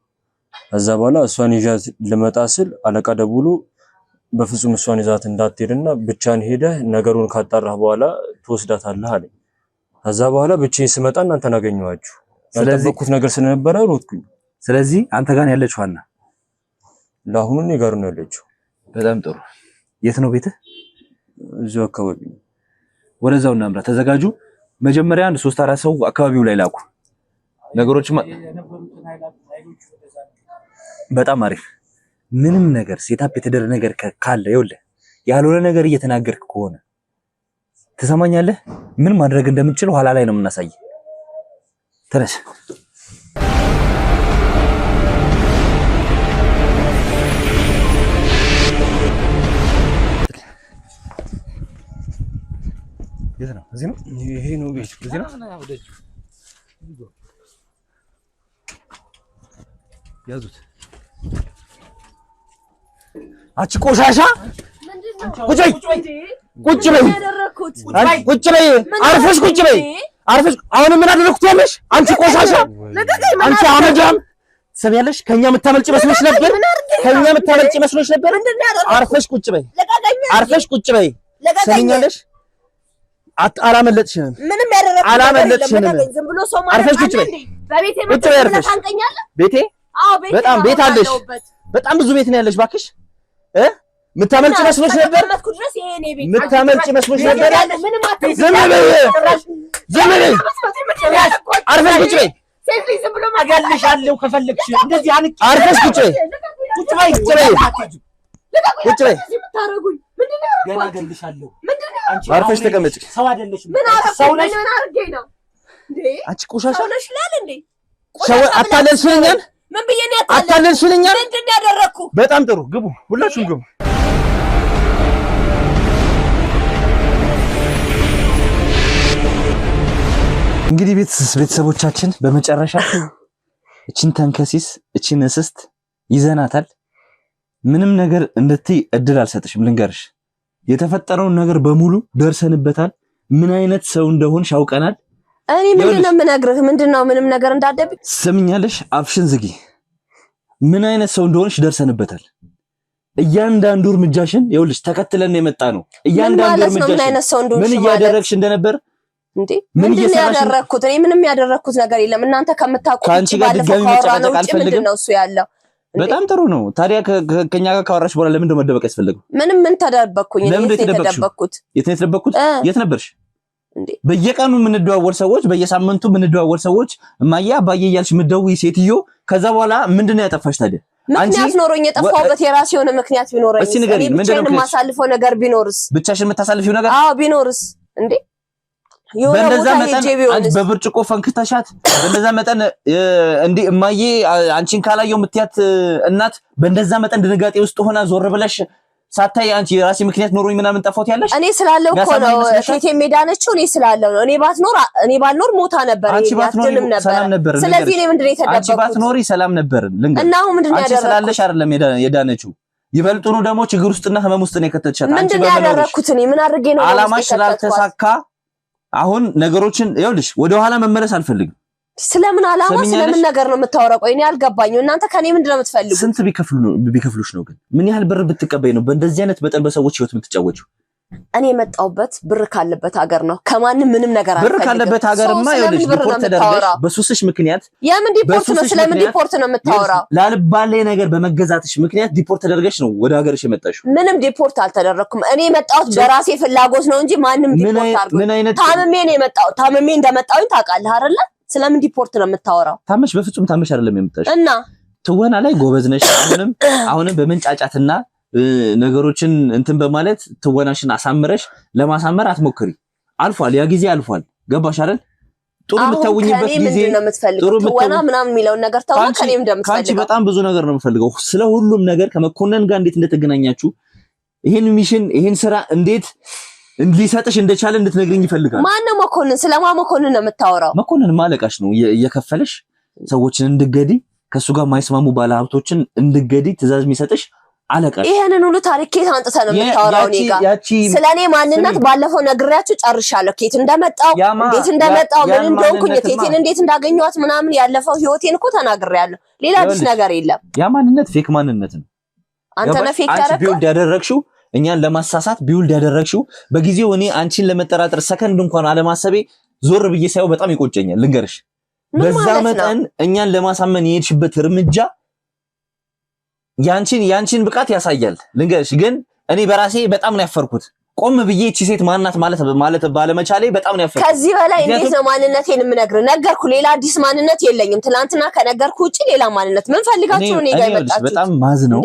[SPEAKER 3] ከዛ በኋላ እሷን ይዣት ልመጣ ስል አለቃ ደውሎ በፍጹም እሷን ይዛት እንዳትሄድና ብቻን ሄደህ ነገሩን ካጣራህ በኋላ ትወስዳታለህ አለኝ። ከዛ በኋላ ብቻዬን ስመጣ እናንተን አገኘኋችሁ። ያልጠበቅኩት ነገር ስለነበረ ሮጥኩኝ።
[SPEAKER 1] ስለዚህ አንተ ጋር ያለችው ሀና
[SPEAKER 3] ለአሁኑ እኔ ጋር ነው ያለችው።
[SPEAKER 1] በጣም ጥሩ። የት ነው ቤትህ?
[SPEAKER 3] እዚሁ አካባቢ ነው።
[SPEAKER 1] ወደዛው እናምራ። ተዘጋጁ። መጀመሪያ 3-4 ሰው አካባቢው ላይ ላኩ። ነገሮች በጣም አሪፍ። ምንም ነገር ሴታፕ የተደረገ ነገር ካለ ይኸውልህ፣ ያልሆነ ነገር እየተናገርክ ከሆነ ትሰማኛለህ? ምን ማድረግ እንደምትችል ኋላ ላይ ነው የምናሳይ። ተነስ። የት ነው? እዚህ ነው።
[SPEAKER 3] ይሄ ነው ቤት።
[SPEAKER 1] እዚህ ነው። ያዙት። አቺ ቆሻሻ ቁጭ በይ፣ ቁጭ በይ፣ ቁጭ በይ፣ አርፈሽ ቁጭ በይ፣ አርፈሽ። አሁን ምን አደረኩት ያለሽ አንቺ ቆሻሻ፣ አንቺ አመጃም ትሰሚያለሽ? ከኛ የምታመልጭ መስሎሽ ነበር፣ ከኛ የምታመልጭ መስሎሽ ነበር። አርፈሽ ቁጭ በይ፣ አርፈሽ ቁጭ በይ። ትሰሚኛለሽ? አላመለጥሽንም፣ ምንም ያደረኩት አላመለጥሽንም። ዝም ብሎ ሰው ማለት አርፈሽ ቁጭ በይ፣ ቁጭ በይ፣ አርፈሽ። ቤቴ በጣም ቤት አለሽ፣ በጣም ብዙ ቤት ነው ያለሽ። እባክሽ ምታመልጭ መስሎሽ ነበር፣ ምታመልጭ መስሎሽ ነበር። ዝም በይ፣ ዝም በይ፣ አርፈሽ ቁጭ በይ። እገልሻለሁ ከፈለግሽ እንደዚህ አንቺ አርፈሽ ቁጭ በይ፣ ቁጭ በይ፣ ቁጭ በይ፣ ቁጭ በይ። ገና እገልሻለሁ። አርፈሽ ተቀመጭ። ሰው አይደለሽም። ሰው ነሽ። አንቺ ቆሻሻ ነሽ ይላል እንዴ? ሰው አታለልሽልኛል። ምን ብዬሽ ነው ያታለልሽልኛል? ምንድን ነው ያደረኩ? በጣም ጥሩ ግቡ፣ ሁላችሁም ግቡ። እንግዲህ ቤተሰቦቻችን በመጨረሻ እቺን ተንከሲስ እቺን እንስስት ይዘናታል። ምንም ነገር እንድትይ እድል አልሰጥሽም። ልንገርሽ የተፈጠረውን ነገር በሙሉ ደርሰንበታል። ምን አይነት ሰው እንደሆንሽ አውቀናል።
[SPEAKER 2] እኔ ምንድነው የምነግርህ? ምንድነው ምንም ነገር እንዳደብኝ
[SPEAKER 1] ሰምኛለሽ። አፍሽን ዝጊ። ምን አይነት ሰው እንደሆንሽ ደርሰንበታል። እያንዳንዱ እርምጃሽን ይኸውልሽ ተከትለን የመጣ ነው። እያንዳንዱ እርምጃሽን ምን እያደረግሽ እንደነበር
[SPEAKER 2] እንዴ ምንድነው ያደረኩት? እኔ ምንም ያደረኩት ነገር የለም። እናንተ ከምታውቁት ባለፈው ካወራነው ውጪ ምንድነው እሱ ያለው?
[SPEAKER 1] በጣም ጥሩ ነው። ታዲያ ከኛ ጋር ካወራሽ በኋላ ለምን እንደው መደበቅ ያስፈልገው?
[SPEAKER 2] ምን ተደበቅኩኝ? እኔ የተደበቅኩት
[SPEAKER 1] የት ነበርሽ? እንዴ በየቀኑ የምንደዋወል ሰዎች፣ በየሳምንቱ የምንደዋወል ሰዎች እማዬ አባዬ እያልሽ የምትደውይ ሴትዮ ከዛ በኋላ ምንድነው ያጠፋሽ ታዲያ?
[SPEAKER 2] ምክንያት ኖሮኝ የጠፋሁበት የራሴ የሆነ ምክንያት ቢኖርስ? እኔ ብቻዬን የማሳልፈው ነገር ቢኖርስ?
[SPEAKER 1] ብቻሽን የምታሳልፊው ነገር?
[SPEAKER 2] አዎ ቢኖርስ? እንዴ
[SPEAKER 1] በእንደዛ መጠን አንቺ በብርጭቆ ፈንክተሻት በእንደዛ መጠን እንዴ እማዬ አንቺን ካላየው የምትያት እናት በእንደዛ መጠን ድንጋጤ ውስጥ ሆና ዞር ብለሽ ሳታይ አንቺ የራሴ ምክንያት ኖሮኝ ምናምን ጠፋሁት ያለሽ?
[SPEAKER 2] እኔ ስላለው እኮ ነው ሴቴ ሜዳነችው። እኔ ስላለው ነው። እኔ ባልኖር ሞታ ነበር።
[SPEAKER 1] አንቺ ባትኖሪ ሰላም ነበር።
[SPEAKER 2] ስለዚህ እኔ ምንድነው የተደበቅኩት?
[SPEAKER 1] አንቺ ባትኖሪ ሰላም ነበር። ልንገር
[SPEAKER 2] እና አሁን ምንድነው ያደረኩት?
[SPEAKER 1] አንቺ ስላለሽ አይደለም የዳነችው። ይበልጡኑ ደግሞ ችግር ውስጥና ህመም ውስጥ ነው የከተተሻት። አንቺ
[SPEAKER 2] ምንድነው ያደረኩት? እኔ ምን አድርጌ ነው
[SPEAKER 1] አላማሽ ስላልተሳካ አሁን ነገሮችን ይኸውልሽ ወደ ኋላ መመለስ አልፈልግም።
[SPEAKER 2] ስለምን አላማ ስለምን ነገር ነው የምታወራው? ቆይ እኔ አልገባኝም። እናንተ ከኔ ምንድነው የምትፈልጉት?
[SPEAKER 1] ስንት ቢከፍሉሽ ነው ግን? ምን ያህል ብር ብትቀበይ ነው በእንደዚህ አይነት መጠን በሰዎች ህይወት የምትጫወቺው?
[SPEAKER 2] እኔ የመጣሁበት ብር ካለበት ሀገር ነው። ከማንም ምንም ነገር አልፈልግም።
[SPEAKER 1] ብር ካለበት ሀገርማ ይኸውልሽ ዲፖርት ተደርገሽ በሱስሽ ምክንያት
[SPEAKER 2] የምን ዲፖርት ነው? ስለምን ዲፖርት ነው የምታወራው?
[SPEAKER 1] ላልባሌ ነገር በመገዛትሽ ምክንያት ዲፖርት ተደርገሽ ነው ወደ ሀገርሽ የመጣሽው።
[SPEAKER 2] ምንም ዲፖርት አልተደረኩም። እኔ የመጣሁት በራሴ ፍላጎት ነው እንጂ ማንም ዲፖርት አድርጎኝ ታምሜ ነው የመጣሁት። ታምሜ እንደመጣሁኝ ታውቃለህ አይደለ? ስለምን ዲፖርት ነው የምታወራው?
[SPEAKER 1] ታመሽ በፍጹም ታመሽ አይደለም የመጣሽው።
[SPEAKER 2] እና
[SPEAKER 1] ትወና ላይ ጎበዝ ነሽ። አሁንም በመንጫጫትና ነገሮችን እንትን በማለት ትወናሽን አሳምረሽ ለማሳመር አትሞክሪ። አልፏል፣ ያ ጊዜ አልፏል። ገባሽ አይደል? ጥሩ የምታውኝበት ጊዜ
[SPEAKER 2] ጥሩ ትወና ምናምን የሚለውን ነገር ታውቃ ከኔም እንደምትፈልገው
[SPEAKER 1] ካንቺ በጣም ብዙ ነገር ነው የምፈልገው። ስለ ሁሉም ነገር ከመኮነን ጋር እንዴት እንደተገናኛችሁ ይሄን ሚሽን ይሄን ስራ እንዴት ሊሰጥሽ እንደቻለ እንድትነግሪኝ ይፈልጋል።
[SPEAKER 2] ማን ነው መኮንን? ስለማ መኮንን ነው የምታወራው?
[SPEAKER 1] መኮንን ማለቃሽ ነው እየከፈለሽ ሰዎችን እንድገዲ ከሱ ጋር የማይስማሙ ባለሀብቶችን እንድገዲ ትእዛዝ የሚሰጥሽ አለቃሽ።
[SPEAKER 2] ይሄንን ሁሉ ታሪክ ከየት አንጥተህ ነው የምታወራው? እኔ ጋር ስለኔ ማንነት ባለፈው ነግሬያችሁ ጨርሻለሁ። ከየት እንደመጣው እንዴት እንደመጣው ምን እንደሆንኩኝ ቴቴን እንዴት እንዳገኘኋት ምናምን ያለፈው ህይወቴን እኮ ተናግሬያለሁ። ሌላ አዲስ ነገር የለም።
[SPEAKER 1] ያ ማንነት ፌክ ማንነት ነው።
[SPEAKER 2] አንተ ነህ ፌክ
[SPEAKER 1] ያደረግሽው እኛን ለማሳሳት ቢውልድ ያደረግሽው። በጊዜው እኔ አንቺን ለመጠራጠር ሰከንድ እንኳን አለማሰቤ ዞር ብዬ ሳይው በጣም ይቆጨኛል። ልንገርሽ በዛ መጠን እኛን ለማሳመን የሄድሽበት እርምጃ ያንቺን ብቃት ያሳያል። ልንገርሽ ግን እኔ በራሴ በጣም ነው ያፈርኩት። ቆም ብዬ እቺ ሴት ማናት ማለት ባለመቻሌ በጣም ነው ያፈርኩት።
[SPEAKER 2] ከዚህ በላይ እንዴት ነው ማንነቴን የምነግርህ? ነገርኩ። ሌላ አዲስ ማንነት የለኝም። ትናንትና ከነገርኩ ውጪ ሌላ ማንነት ምን ፈልጋችሁ ነው እኔ ጋር የመጣችሁት?
[SPEAKER 1] በጣም ማዝ ነው።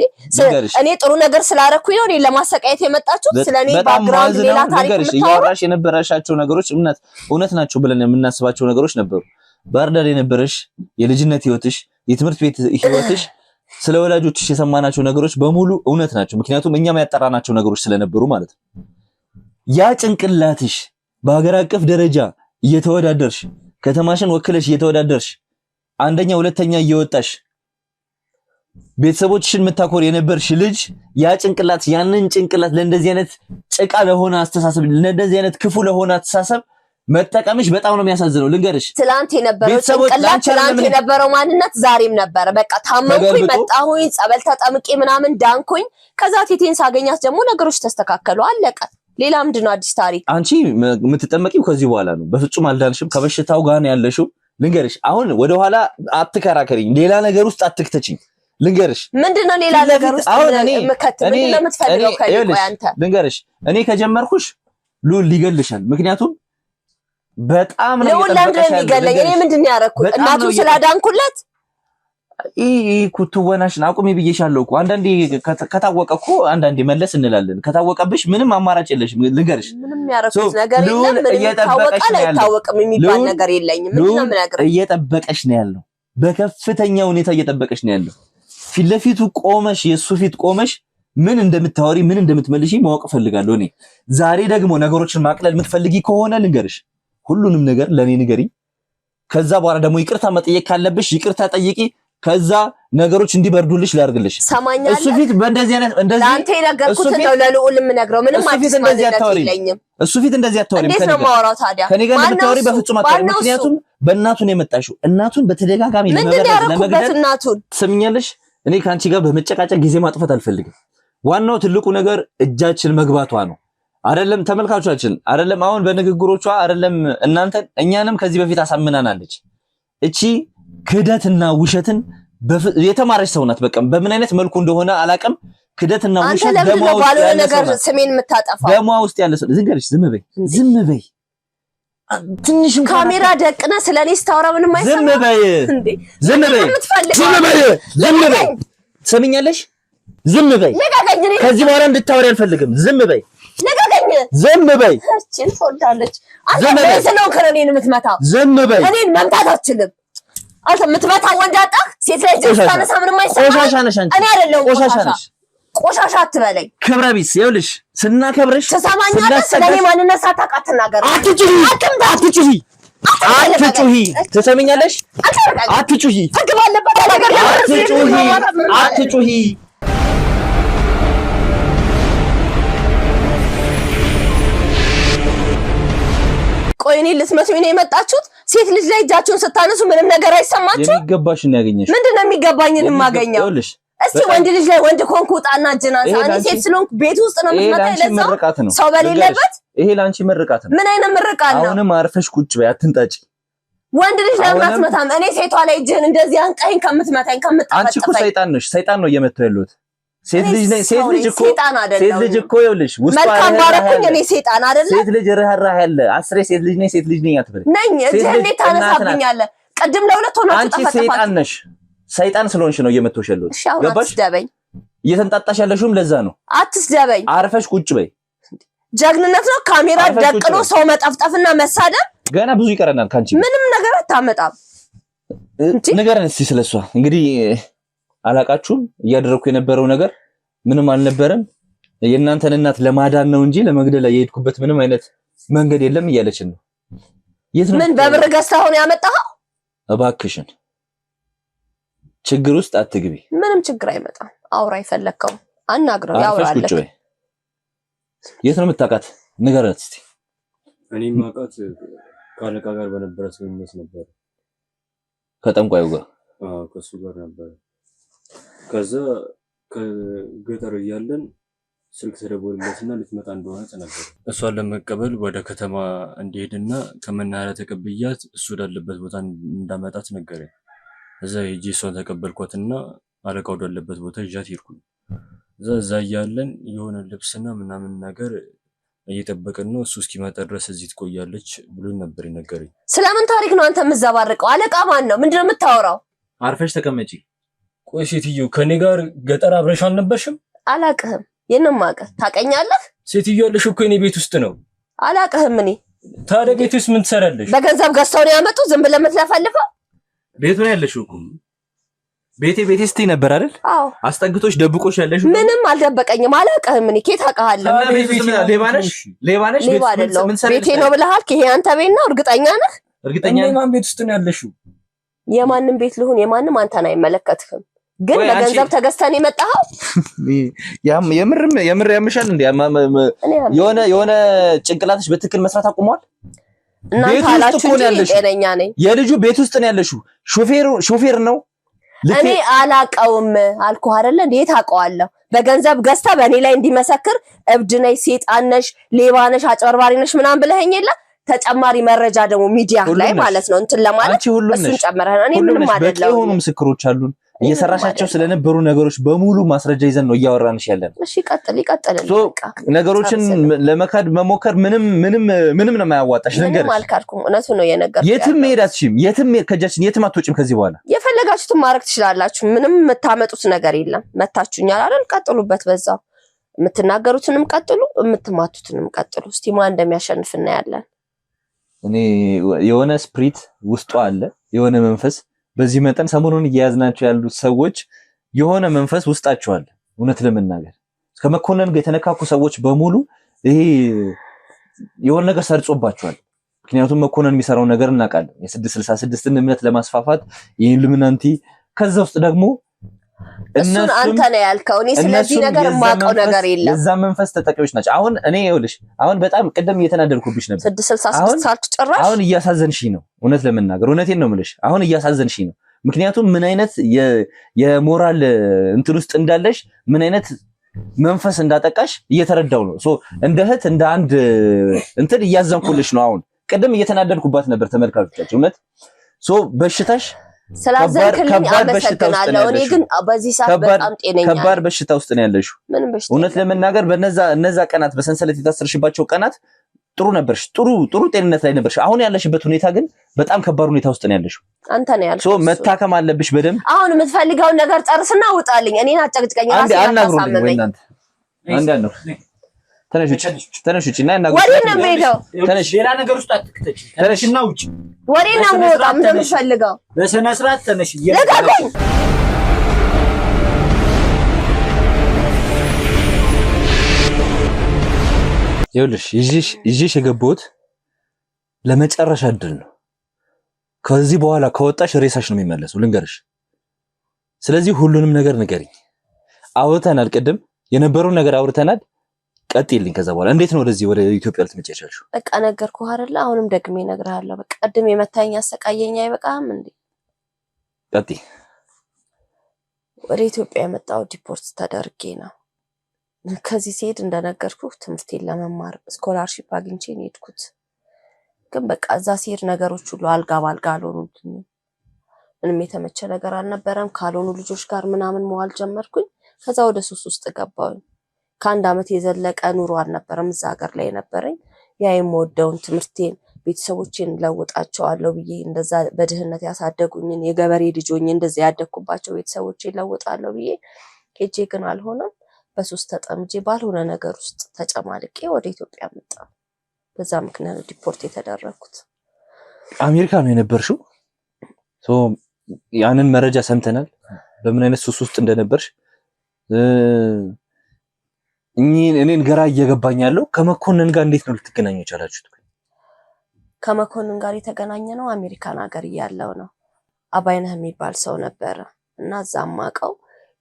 [SPEAKER 2] እኔ ጥሩ ነገር ስላደረኩኝ ነው እኔ ለማሰቃየት የመጣችሁት? ስለኔ ባክግራውንድ ሌላ ታሪክ የምታወራው?
[SPEAKER 1] እያወራሽ የነበረሻቸው ነገሮች እውነት ናቸው ብለን የምናስባቸው ነገሮች ነበሩ። ባህር ዳር የነበረሽ የልጅነት ህይወትሽ፣ የትምህርት ቤት ህይወትሽ፣ ስለ ወላጆችሽ የሰማናቸው ነገሮች በሙሉ እውነት ናቸው። ምክንያቱም እኛም ያጠራናቸው ነገሮች ስለነበሩ ማለት ነው። ያ ጭንቅላትሽ በሀገር አቀፍ ደረጃ እየተወዳደርሽ ከተማሽን ወክለሽ እየተወዳደርሽ አንደኛ ሁለተኛ እየወጣሽ ቤተሰቦችሽን መታኮር የነበርሽ ልጅ ያ ጭንቅላት ያንን ጭንቅላት ለእንደዚህ አይነት ጭቃ ለሆነ አስተሳሰብ ለእንደዚህ አይነት ክፉ ለሆነ አስተሳሰብ መጠቀምሽ በጣም ነው የሚያሳዝነው። ልንገርሽ
[SPEAKER 2] ትላንት የነበረው ጭንቅላት ትላንት የነበረው ማንነት ዛሬም ነበረ። በቃ ታመምኩኝ፣ መጣሁኝ፣ ጸበል ተጠምቄ ምናምን ዳንኩኝ። ከዛ ቴቴን ሳገኛት ደግሞ ነገሮች ተስተካከሉ፣ አለቀ። ሌላ ምንድነው አዲስ ታሪክ?
[SPEAKER 1] አንቺ የምትጠመቂው ከዚህ በኋላ ነው። በፍጹም አልዳንሽም፣ ከበሽታው ጋር ነው ያለሽው። ልንገርሽ አሁን ወደኋላ አትከራከሪኝ፣ ሌላ ነገር ውስጥ አትክተችኝ። ልንገርሽ
[SPEAKER 2] ምንድነው ሌላ ነገር ውስጥ ምንድነው የምትፈልገው?
[SPEAKER 1] ልንገርሽ እኔ ከጀመርኩሽ ሉል ሊገልሻል። ምክንያቱም በጣም ነው
[SPEAKER 2] የሚገለኝ። እኔ ምንድነው ያደረኩት? እናቱ ስላዳንኩለት
[SPEAKER 1] ኩትወናሽን አቁሚ ብዬሻለሁ እኮ። አንዳንዴ ከታወቀ እኮ አንዳንዴ መለስ እንላለን። ከታወቀብሽ ምንም አማራጭ የለሽም። ልንገርሽ
[SPEAKER 2] ምንም ያደረኩት ነገር የለም። ምንም ታወቃል አይታወቅም የሚባል ነገር የለኝም። ምንድነው የምነግርህ?
[SPEAKER 1] እየጠበቀሽ ነው ያለው። በከፍተኛ ሁኔታ እየጠበቀሽ ነው ያለው። ፊት ለፊቱ ቆመሽ የሱ ፊት ቆመሽ ምን እንደምታወሪ ምን እንደምትመልሺ ማወቅ ፈልጋለሁ እኔ። ዛሬ ደግሞ ነገሮችን ማቅለል የምትፈልጊ ከሆነ ልንገርሽ፣ ሁሉንም ነገር ለኔ ንገሪ።
[SPEAKER 6] ከዛ በኋላ ደግሞ ይቅርታ መጠየቅ ካለብሽ ይቅርታ ጠይቂ። ከዛ ነገሮች እንዲበርዱልሽ ላድርግልሽ። እሱ ፊት በእንደዚህ አይነት እንደዚህ
[SPEAKER 2] አንተ የነገርኩት ነው ለልዑል የምነግረው ምንም አዲስ ማለት የለኝም።
[SPEAKER 6] እሱ ፊት እንደዚህ አታወሪም።
[SPEAKER 2] እንዴት ነው የማወራው ታዲያ?
[SPEAKER 6] ከኔ ጋር እንድታወሪ በፍጹም አታወሪ። ምክንያቱም በእናቱ ነው የመጣሽው። እናቱን በተደጋጋሚ
[SPEAKER 2] ለመግደል እናቱን
[SPEAKER 6] ትሰምኛለሽ። እኔ ካንቺ ጋር በመጨቃጨቅ ጊዜ ማጥፋት አልፈልግም። ዋናው ትልቁ ነገር እጃችን መግባቷ ነው። አይደለም ተመልካቾቻችን፣ አይደለም አሁን በንግግሮቿ አይደለም እናንተ እኛንም ከዚህ በፊት አሳምናናለች። እቺ ክህደትና ውሸትን የተማረች ሰው ናት። በቃ በምን አይነት መልኩ እንደሆነ አላውቅም። ክህደትና ውሸት ደሟ ውስጥ ያለ ነገር
[SPEAKER 2] ስሜን የምታጠፋው
[SPEAKER 6] ደሟ ውስጥ ያለ ሰው ዝንገርሽ። ዝም በይ ትንሽ
[SPEAKER 2] ካሜራ ደቅና ስለኔ ስታወራ ምንም አይሰማ።
[SPEAKER 6] ዝም በይ ትሰሚኛለሽ? ዝም በይ። ከዚህ በኋላ እንድታወሪ አልፈልግም። ዝም በይ ዝም በይ።
[SPEAKER 2] እቺን ትወዳለች። አንተ በስለው ከረኔን የምትመታው ዝም በይ። እኔን መምታት አትችልም። አንተ የምትመታው ወንድ አጣህ። ሴት ላይ ጀስታነሳ ምንም አይሰማም።
[SPEAKER 6] ቆሻሻ ነሽ አንቺ።
[SPEAKER 2] እኔ አይደለሁም ቆሻሻ ነሽ። ቆሻሻ አትበለኝ።
[SPEAKER 6] ክብረ ቢስ ይኸውልሽ፣ ስናከብርሽ
[SPEAKER 2] ትሰማኛለህ። ስለኔ ማንነት ሳታውቅ አትናገር።
[SPEAKER 6] አትጩሂ። ትሰሚኛለሽ? አትጩሂ።
[SPEAKER 2] ህግ ባለበት ነገር
[SPEAKER 6] አትጩሂ።
[SPEAKER 2] ቆይ እኔ ልትመቱኝ ነው የመጣችሁት? ሴት ልጅ ላይ እጃችሁን ስታነሱ ምንም ነገር አይሰማችሁ?
[SPEAKER 6] የሚገባሽን ነው ያገኘሽ።
[SPEAKER 2] ምንድነው የሚገባኝን የማገኘው? እስቲ ወንድ ልጅ ላይ ወንድ ኮንኩ ጣና እጅና ሳኒ ሴት ስለሆንኩ ቤት ውስጥ ነው የምትመጣው። ይለዛው ሰው በሌለበት
[SPEAKER 6] ይሄ ላንቺ ምርቃት ነው።
[SPEAKER 2] ምን አይነት ምርቃት ነው?
[SPEAKER 6] አሁንም አርፈሽ ቁጭ በይ፣ አትንጣጪ።
[SPEAKER 2] ወንድ ልጅ ለምን አትመታም? እኔ ሴቷ ላይ እጅህን እንደዚህ አንቀኝ ከምትመታኝ ከምትጠፈጥፈኝ።
[SPEAKER 6] አንቺ እኮ ሰይጣን ነሽ። ሰይጣን ነው እየመታው ያለሁት። ሴት ልጅ እኮ ይኸውልሽ ውስጥ
[SPEAKER 2] መልካም ባረኩኝ። እኔ ሰይጣን አይደለም።
[SPEAKER 6] ሴት ልጅ ርህራህ ያለ አስሬ ሴት ልጅ ነኝ አትበል።
[SPEAKER 2] ነኝ እጅህን እንዴት ታነሳብኛለህ? ቅድም ለሁለት ሆናችሁ
[SPEAKER 6] አንቺ ሰይጣን ነሽ። ሰይጣን ስለሆንሽ ነው እየመታሁሽ ያለሁት። ገባሽ?
[SPEAKER 2] አትስደበኝ።
[SPEAKER 6] እየተንጣጣሽ ያለሽውም ለዛ ነው።
[SPEAKER 2] አትስደበኝ።
[SPEAKER 6] አርፈሽ ቁጭ በይ።
[SPEAKER 2] ጀግንነት ነው ካሜራ ደቅኖ ሰው መጠፍጠፍና መሳደብ።
[SPEAKER 6] ገና ብዙ ይቀረናል ካንቺ።
[SPEAKER 2] ምንም ነገር አታመጣም።
[SPEAKER 6] ንገረን እስቲ ስለሷ። እንግዲህ አላቃችሁም። እያደረኩ የነበረው ነገር ምንም አልነበረም። የእናንተን እናት ለማዳን ነው እንጂ ለመግደል የሄድኩበት ምንም አይነት መንገድ የለም እያለችን ነው።
[SPEAKER 2] ምን በብር ገዝተህ ነው ያመጣኸው?
[SPEAKER 6] እባክሽን ችግር ውስጥ አትግቢ።
[SPEAKER 2] ምንም ችግር አይመጣም። አውራ ይፈለከው አናግረው ያውራልክ።
[SPEAKER 6] የት ነው የምታውቃት? ንገራት እስቲ።
[SPEAKER 3] እኔ ማውቃት ካለቃ ጋር በነበረ ስምምነት ነበር።
[SPEAKER 6] ከጠንቋዩ ጋር?
[SPEAKER 3] አዎ ከሱ ጋር ነበር። ከዛ ከገጠር እያለን ስልክ ተደወለለትና ልትመጣ እንደሆነ ተነገረ። እሷን ለመቀበል ወደ ከተማ እንዲሄድና ከመናኸሪያ ተቀብያት እሱ ወዳለበት ቦታ እንዳመጣት ነገረኝ። እዛ ሄጄ እሷን ተቀበልኳትና አለቃ ወዳለበት ቦታ ይዣት ሄድኩኝ። እዛ እያለን የሆነ ልብስና ምናምን ነገር እየጠበቅን ነው፣ እሱ እስኪመጣ ድረስ እዚህ ትቆያለች ብሎኝ ነበር የነገረኝ።
[SPEAKER 2] ስለምን ታሪክ ነው አንተ የምትዘባርቀው? አለቃ ማን ነው? ምንድነው የምታወራው?
[SPEAKER 6] አርፈሽ ተቀመጪ።
[SPEAKER 3] ቆይ ሴትዮ ከኔ ጋር ገጠር አብረሽ አልነበርሽም?
[SPEAKER 2] አላቅህም። የነም ማቀህ ታቀኛለህ?
[SPEAKER 3] ሴትዮ ያለሽ እኮ እኔ ቤት ውስጥ ነው።
[SPEAKER 2] አላቅህም። እኔ
[SPEAKER 3] ታዲያ ቤት ውስጥ ምን ትሰራለሽ?
[SPEAKER 2] በገንዘብ ገዝተው ነው ያመጡ። ዝም ብለህ የምትለፈልፈው
[SPEAKER 6] ቤቱ ነው ያለሽው እኮ። ቤቴ ስትይ ነበር አይደል?
[SPEAKER 2] አዎ።
[SPEAKER 6] አስጠግቶሽ ደብቆሽ ያለሽው።
[SPEAKER 2] ምንም አልደበቀኝም። አላቅህም። እኔ ኬት አውቃለሁ? ሌባ ነሽ። ቤቴ ነው ብለሃል። ይሄ አንተ ቤት ነው? እርግጠኛ ነህ?
[SPEAKER 6] እርግጠኛ ነኝ።
[SPEAKER 3] ማን ቤት ውስጥ ነው ያለሽው?
[SPEAKER 2] የማንም ቤት ልሁን የማንም አንተን አይመለከትህም። ግን በገንዘብ ተገዝተን የመጣኸው
[SPEAKER 6] የምር ያምሻል እንዴ? የሆነ ጭንቅላትሽ በትክክል መስራት አቁሟል።
[SPEAKER 2] እናንተ አላችሁ እንጂ ጤነኛ ነኝ።
[SPEAKER 6] የልጁ ቤት ውስጥ ነው ያለሽው። ሾፌር ነው።
[SPEAKER 2] እኔ አላቀውም አልኩህ አይደለ? እንዴት አውቀዋለሁ? በገንዘብ ገዝታ በእኔ ላይ እንዲመሰክር እብድ ነሽ፣ ሴጣን ነሽ፣ ሌባ ነሽ፣ አጭበርባሪ ነሽ ምናምን ብለኸኝ የለ? ተጨማሪ መረጃ ደግሞ ሚዲያ ላይ ማለት ነው እንትን ለማለት እሱን ጨምረህ ነው። እኔ ምንም አይደለም።
[SPEAKER 6] የሆኑ ምስክሮች አሉን። እየሰራሻቸው ስለነበሩ ነገሮች በሙሉ ማስረጃ ይዘን ነው እያወራንሽ ያለን።
[SPEAKER 2] እሺ ይቀጥል።
[SPEAKER 6] ነገሮችን ለመካድ መሞከር ምንም ነው የማያዋጣሽ። ነገር
[SPEAKER 2] አልካድኩም። እውነቱን ነው የነገርኩህ።
[SPEAKER 6] የትም መሄድ አትችይም። ከእጃችን የትም አትወጪም። ከዚህ በኋላ
[SPEAKER 2] የፈለጋችሁትን ማድረግ ትችላላችሁ። ምንም የምታመጡት ነገር የለም። መታችሁኛል አይደል? ቀጥሉበት በዛው። የምትናገሩትንም ቀጥሉ፣ የምትማቱትንም ቀጥሉ። እስቲ ማን እንደሚያሸንፍ እናያለን።
[SPEAKER 6] እኔ የሆነ ስፕሪት ውስጧ አለ፣ የሆነ መንፈስ። በዚህ መጠን ሰሞኑን እየያዝናቸው ያሉ ሰዎች የሆነ መንፈስ ውስጣቸው አለ። እውነት ለመናገር ከመኮነን ጋር የተነካኩ ሰዎች በሙሉ ይሄ የሆነ ነገር ሰርጾባቸዋል። ምክንያቱም መኮንን የሚሰራው ነገር እናውቃለን። የ666ን እምነት ለማስፋፋት የኢሉሚናንቲ ከዛ ውስጥ ደግሞ
[SPEAKER 2] እሱን አንተ ነው ያልከው። እኔ ስለዚህ ነገር የማውቀው ነገር የለም።
[SPEAKER 6] የዛ መንፈስ ተጠቂዎች ናቸው። አሁን እኔ ይኸውልሽ አሁን በጣም ቅድም እየተናደድኩብሽ ነበር።
[SPEAKER 2] 666 ሳልክ ጭራሽ
[SPEAKER 6] አሁን እያሳዘንሽኝ ነው። እውነት ለመናገር እውነቴን ነው የምልሽ። አሁን እያሳዘንሽኝ ነው። ምክንያቱም ምን አይነት የሞራል እንትን ውስጥ እንዳለሽ ምን አይነት መንፈስ እንዳጠቃሽ እየተረዳው ነው። ሶ እንደ እህት እንደ አንድ እንትን እያዘንኩልሽ ነው። አሁን ቅድም እየተናደድኩባት ነበር ተመልካቾቻችን። እውነት ሶ በሽታሽ
[SPEAKER 2] ስላዘንክልኝ አመሰግናለሁ። እኔ ግን በዚህ ሰዓት በጣም ጤነኛ
[SPEAKER 6] ከባድ በሽታ ውስጥ ነው ያለሽው። እውነት ለመናገር በነዛ ቀናት በሰንሰለት የታሰርሽባቸው ቀናት ጥሩ ነበርሽ፣ ጥሩ ጤንነት ላይ ነበርሽ። አሁን ያለሽበት ሁኔታ ግን በጣም ከባድ ሁኔታ ውስጥ ነው ያለሽው።
[SPEAKER 2] አንተ ነው ያልከው።
[SPEAKER 6] መታከም አለብሽ በደንብ።
[SPEAKER 2] አሁን የምትፈልገውን ነገር ጨርስና ውጣልኝ። እኔን አጨቅጭቀኝ። ራሴ አታሳምመኝ።
[SPEAKER 6] ተነሽ ውጪ እና ያናግሩኝ።
[SPEAKER 2] ወዴት ነው የምሄደው?
[SPEAKER 6] ተነሽ፣
[SPEAKER 7] ሌላ ነገር ውስጥ አትክተች። ተነሽና ውጪ።
[SPEAKER 2] ወዴት ነው የምወጣው? ምንድን ነው የምትፈልገው?
[SPEAKER 7] በስነ ስርዓት ተነሽ።
[SPEAKER 2] ልቀቀኝ።
[SPEAKER 6] ይኸውልሽ ይዤሽ የገባሁት ለመጨረሻ እድል ነው። ከዚህ በኋላ ከወጣሽ ሬሳሽ ነው የሚመለሰው፣ ልንገርሽ። ስለዚህ ሁሉንም ነገር ንገሪኝ። አውርተናል፣ ቅድም የነበረውን ነገር አውርተናል። ቀጥይልኝ። ከዛ በኋላ እንዴት ነው ወደዚህ ወደ ኢትዮጵያ ልትመጪ የቻልሽው?
[SPEAKER 2] በቃ ነገርኩህ አይደለ? አሁንም ደግሜ እነግርሃለሁ። በቃ ቅድም የመታኝ አሰቃየኝ አይበቃም እንዴ?
[SPEAKER 6] ቀጥይ።
[SPEAKER 2] ወደ ኢትዮጵያ የመጣው ዲፖርት ተደርጌ ነው። ከዚህ ሲሄድ እንደነገርኩህ ትምህርቴን ለመማር ስኮላርሺፕ አግኝቼ ነው የሄድኩት። ግን በቃ እዛ ሲሄድ ነገሮች ሁሉ አልጋ ባልጋ አልሆኑልኝም። ምንም የተመቸ ነገር አልነበረም። ካልሆኑ ልጆች ጋር ምናምን መዋል ጀመርኩኝ። ከዛ ወደ ሱስ ውስጥ ገባሁኝ። ከአንድ ዓመት የዘለቀ ኑሮ አልነበረም እዛ ሀገር ላይ የነበረኝ። ያ የምወደውን ትምህርቴን ቤተሰቦቼን ለውጣቸዋለሁ ብዬ እንደዛ በድህነት ያሳደጉኝን የገበሬ ልጆኝ እንደዛ ያደግኩባቸው ቤተሰቦቼን ለውጣለሁ ብዬ ሄጄ ግን አልሆነም። በሱስ ተጠምጄ ባልሆነ ነገር ውስጥ ተጨማልቄ ወደ ኢትዮጵያ መጣሁ። በዛ ምክንያት ዲፖርት የተደረኩት።
[SPEAKER 6] አሜሪካ ነው የነበርሽው? ያንን መረጃ ሰምተናል፣ በምን አይነት ሱስ ውስጥ እንደነበርሽ። እኔን ግራ እየገባኝ ያለው ከመኮንን ጋር እንዴት ነው ልትገናኙ የቻላችሁት?
[SPEAKER 2] ከመኮንን ጋር የተገናኘ ነው አሜሪካን ሀገር እያለሁ ነው። አባይነህ የሚባል ሰው ነበረ እና እዛም አውቀው።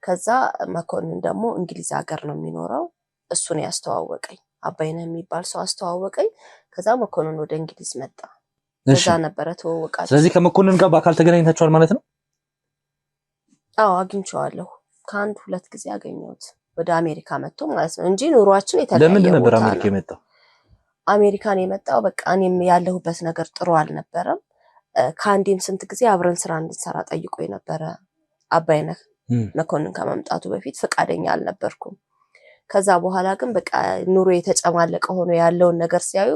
[SPEAKER 2] ከዛ መኮንን ደግሞ እንግሊዝ ሀገር ነው የሚኖረው። እሱን ያስተዋወቀኝ አባይነህ የሚባል ሰው አስተዋወቀኝ። ከዛ መኮንን ወደ እንግሊዝ መጣ። እዛ ነበረ ተዋወቃችሁ።
[SPEAKER 6] ስለዚህ ከመኮንን ጋር በአካል ተገናኝታችኋል ማለት ነው?
[SPEAKER 2] አዎ አግኝቼዋለሁ። ከአንድ 2 ጊዜ አገኘሁት። ወደ አሜሪካ መጥቶ ማለት ነው እንጂ ኑሯችን የተለያየ።
[SPEAKER 6] ለምንድን ነበር አሜሪካ የመጣው?
[SPEAKER 2] አሜሪካን የመጣው በቃ እኔም ያለሁበት ነገር ጥሩ አልነበረም። ከአንዴም ስንት ጊዜ አብረን ስራ እንድንሰራ ጠይቆ የነበረ አባይነህ መኮንን ከመምጣቱ በፊት ፈቃደኛ አልነበርኩም። ከዛ በኋላ ግን በቃ ኑሮ የተጨማለቀ ሆኖ ያለውን ነገር ሲያዩ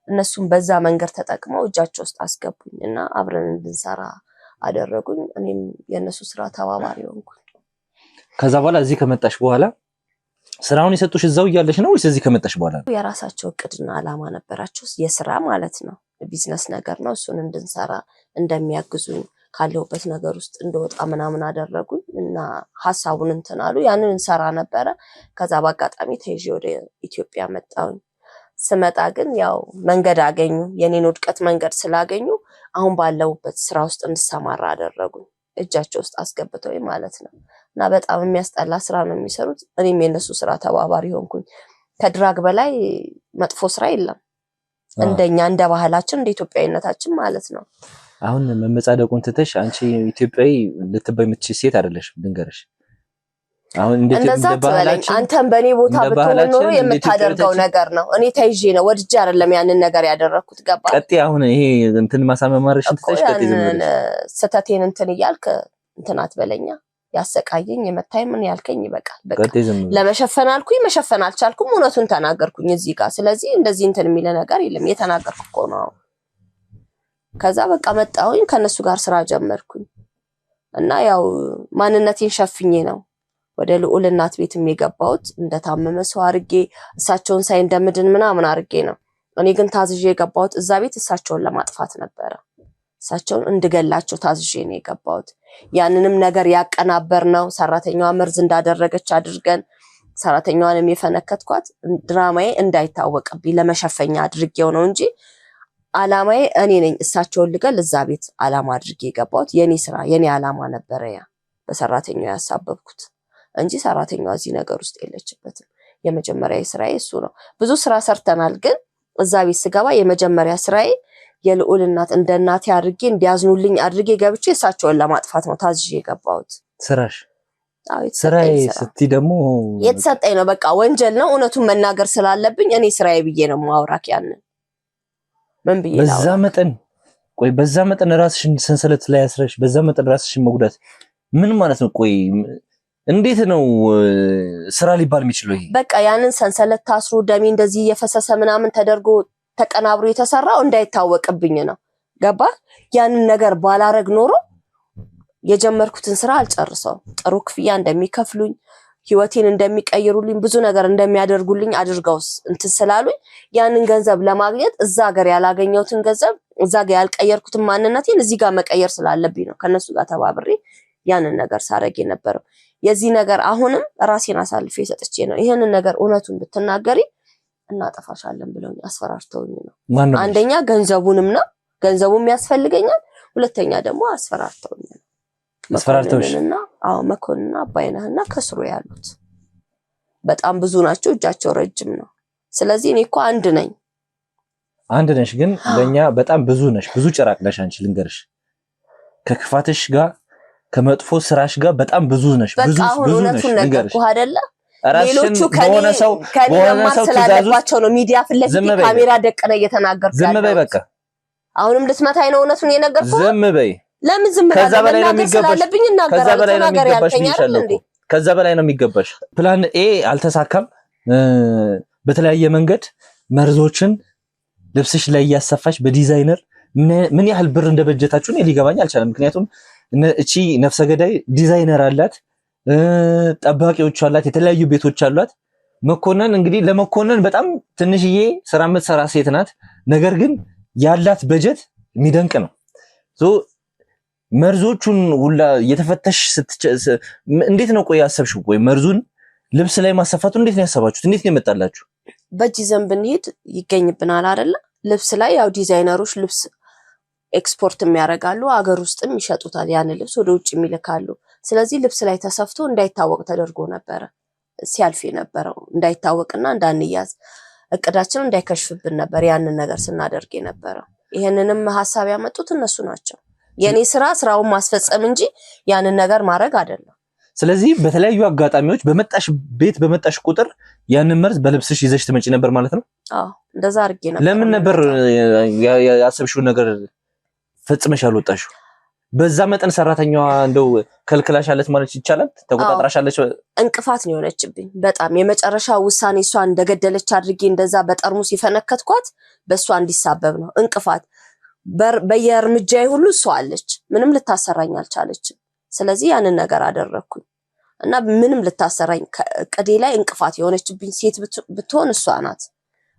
[SPEAKER 2] እነሱም በዛ መንገድ ተጠቅመው እጃቸው ውስጥ አስገቡኝ እና አብረን እንድንሰራ አደረጉኝ። እኔም የነሱ ስራ ተባባሪ ሆንኩኝ።
[SPEAKER 6] ከዛ በኋላ እዚህ ከመጣሽ በኋላ ስራውን የሰጡሽ እዛው እያለሽ ነው ወይስ እዚህ ከመጣሽ በኋላ?
[SPEAKER 2] የራሳቸው እቅድና አላማ ነበራቸው፣ የስራ ማለት ነው፣ ቢዝነስ ነገር ነው። እሱን እንድንሰራ እንደሚያግዙኝ ካለሁበት ነገር ውስጥ እንደወጣ ምናምን አደረጉኝ እና ሐሳቡን እንትን አሉ። ያንን እንሰራ ነበረ። ከዛ በአጋጣሚ ተይዤ ወደ ኢትዮጵያ መጣሁኝ። ስመጣ ግን ያው መንገድ አገኙ፣ የኔን ውድቀት መንገድ ስላገኙ አሁን ባለሁበት ስራ ውስጥ እንድሰማራ አደረጉኝ፣ እጃቸው ውስጥ አስገብተው ማለት ነው። እና በጣም የሚያስጠላ ስራ ነው የሚሰሩት። እኔም የነሱ ስራ ተባባሪ ሆንኩኝ። ከድራግ በላይ መጥፎ ስራ የለም፣ እንደኛ እንደ ባህላችን እንደ ኢትዮጵያዊነታችን ማለት ነው።
[SPEAKER 6] አሁን መመጻደቁን ትተሽ አንቺ ኢትዮጵያዊ ልትባይ የምትችይ ሴት አይደለሽ፣ ልንገርሽ። አሁን
[SPEAKER 2] እንደዛ ትበለኝ። አንተም በእኔ ቦታ ብትሆን ኖሮ የምታደርገው ነገር ነው። እኔ ተይዤ ነው ወድጄ አይደለም ያንን ነገር ያደረኩት። ገባ?
[SPEAKER 6] ቀጤ አሁን ይሄ እንትን ማሳመማርሽን ትተሽ ቀጤ ዝም ብለሽ
[SPEAKER 2] ስተቴን እንትን እያልክ እንትን አትበለኛ። ያሰቃየኝ የመታይ ምን ያልከኝ ይበቃል። በቃ ለመሸፈን አልኩኝ፣ መሸፈን አልቻልኩም። እውነቱን ተናገርኩኝ እዚህ ጋር። ስለዚህ እንደዚህ እንትን የሚለ ነገር የለም፣ የተናገርኩ እኮ ነው። ከዛ በቃ መጣሁኝ፣ ከነሱ ጋር ስራ ጀመርኩኝ እና ያው ማንነቴን ሸፍኜ ነው ወደ ልዑል እናት ቤትም የገባሁት። እንደታመመ ሰው አርጌ እሳቸውን ሳይ እንደምድን ምናምን አርጌ ነው። እኔ ግን ታዝዤ የገባሁት እዛ ቤት እሳቸውን ለማጥፋት ነበረ። እሳቸውን እንድገላቸው ታዝዤ ነው የገባሁት። ያንንም ነገር ያቀናበር ነው ሰራተኛዋ መርዝ እንዳደረገች አድርገን ሰራተኛዋንም የፈነከትኳት ድራማዬ እንዳይታወቅብኝ ለመሸፈኛ አድርጌው ነው እንጂ አላማዬ እኔ ነኝ እሳቸውን ልገል እዛ ቤት አላማ አድርጌ የገባሁት የኔ ስራ የኔ አላማ ነበረ ያ በሰራተኛው ያሳበብኩት እንጂ ሰራተኛው እዚህ ነገር ውስጥ የለችበትም። የመጀመሪያ ስራዬ እሱ ነው። ብዙ ስራ ሰርተናል፣ ግን እዛ ቤት ስገባ የመጀመሪያ ስራዬ የልዑል እናት እንደ እናቴ አድርጌ እንዲያዝኑልኝ አድርጌ ገብቼ እሳቸውን ለማጥፋት ነው ታዝዤ የገባሁት።
[SPEAKER 1] ስራሽ ስራዬ ስትይ ደግሞ
[SPEAKER 2] የተሰጠኝ ነው። በቃ ወንጀል ነው፣ እውነቱን መናገር ስላለብኝ እኔ ስራዬ ብዬ ነው ማውራክ። ያንን ምን ብዬ ነው
[SPEAKER 6] በዛ መጠን ራስሽን ሰንሰለት ላይ ያስረሽ በዛ መጠን ራስሽን መጉዳት ምን ማለት ነው? ቆይ እንዴት ነው ስራ ሊባል የሚችለው ይሄ?
[SPEAKER 2] በቃ ያንን ሰንሰለት ታስሮ ደሜ እንደዚህ እየፈሰሰ ምናምን ተደርጎ ተቀናብሮ የተሰራው እንዳይታወቅብኝ ነው። ገባ? ያንን ነገር ባላረግ ኖሮ የጀመርኩትን ስራ አልጨርሰው። ጥሩ ክፍያ እንደሚከፍሉኝ፣ ህይወቴን እንደሚቀይሩልኝ፣ ብዙ ነገር እንደሚያደርጉልኝ አድርገውስ እንትን ስላሉኝ ያንን ገንዘብ ለማግኘት እዛ ሀገር ያላገኘሁትን ገንዘብ እዛ ጋር ያልቀየርኩትን ማንነቴን እዚህ ጋር መቀየር ስላለብኝ ነው ከነሱ ጋር ተባብሬ ያንን ነገር ሳረግ የነበረው። የዚህ ነገር አሁንም ራሴን አሳልፌ ሰጥቼ ነው ይሄንን ነገር እውነቱን ብትናገሪ እናጠፋሻለን ብለውኝ አስፈራርተውኝ ነው። አንደኛ ገንዘቡንም ነው ገንዘቡም ያስፈልገኛል፣ ሁለተኛ ደግሞ አስፈራርተውኝ ነው። መኮንንና መኮንንና አባይነህና ከስሩ ያሉት በጣም ብዙ ናቸው፣ እጃቸው ረጅም ነው። ስለዚህ እኔ እኮ አንድ ነሽ፣ ግን ለኛ በጣም ብዙ ነሽ፣ ብዙ ጭራቅ ነሽ አንቺ። ልንገርሽ ከክፋትሽ ጋር ከመጥፎ ስራሽ ጋር በጣም ብዙ ነሽ፣ ብዙ ነሽ። ልንገርሽ አይደለ ሌሎቹ ከኔ መማር ስላለባቸው ነው ሚዲያ ፊት ለፊት ካሜራ ደቀነ እየተናገርኩ ያለው። ዝም በይ በቃ። አሁንም ልትመታኝ ነው እውነቱን የነገርኩህ? ዝም በይ። ለምን ዝም ብለህ? ከዛ በላይ ነው የሚገባሽ። ከዛ በላይ ነው የሚገባሽ። ፕላን ኤ አልተሳካም። በተለያየ መንገድ መርዞችን ልብስሽ ላይ እያሰፋሽ በዲዛይነር ምን ያህል ብር እንደበጀታችሁ እኔ ሊገባኝ አልቻለም። ምክንያቱም እቺ ነፍሰ ገዳይ ዲዛይነር አላት፣ ጠባቂዎች አላት፣ የተለያዩ ቤቶች አሏት። መኮንን እንግዲህ ለመኮንን በጣም ትንሽዬ ስራ የምትሰራ ሴት ናት። ነገር ግን ያላት በጀት የሚደንቅ ነው። መርዞቹን ሁላ እየተፈተሽ እንዴት ነው ቆይ ያሰብሽው? ቆይ መርዙን ልብስ ላይ ማሰፋቱ እንዴት ነው ያሰባችሁት? እንዴት ነው የመጣላችሁ? በእጅ ይዘን ብንሄድ ይገኝብናል አይደለ? ልብስ ላይ ያው ዲዛይነሮች ልብስ ኤክስፖርት የሚያደርጋሉ፣ አገር ውስጥም ይሸጡታል። ያን ልብስ ወደ ውጭ የሚልካሉ። ስለዚህ ልብስ ላይ ተሰፍቶ እንዳይታወቅ ተደርጎ ነበረ ሲያልፍ የነበረው፣ እንዳይታወቅና እንዳንያዝ እቅዳችን እንዳይከሽፍብን ነበር ያንን ነገር ስናደርግ የነበረው። ይሄንንም ሐሳብ ያመጡት እነሱ ናቸው። የኔ ስራ ስራውን ማስፈጸም እንጂ ያንን ነገር ማድረግ አይደለም። ስለዚህ በተለያዩ አጋጣሚዎች በመጣሽ ቁጥር ያንን መርዝ በልብስሽ ይዘሽ ትመጪ ነበር ማለት ነው? አዎ እንደዛ አድርጌ ነበር። ለምን ነበር ያሰብሽው ነገር ፈጽመሽ ያልወጣሽው? በዛ መጠን ሰራተኛዋ እንደው ከልክላሻለች ማለት ይቻላል? ተቆጣጥራሻለች? እንቅፋት ነው የሆነችብኝ በጣም። የመጨረሻ ውሳኔ እሷ እንደገደለች አድርጌ እንደዛ በጠርሙስ ይፈነከትኳት በእሷ እንዲሳበብ ነው እንቅፋት። በየእርምጃዬ ሁሉ እሷ አለች፣ ምንም ልታሰራኝ አልቻለችም። ስለዚህ ያንን ነገር አደረኩኝ እና ምንም ልታሰራኝ ቅዴ ላይ እንቅፋት የሆነችብኝ ሴት ብትሆን እሷ ናት።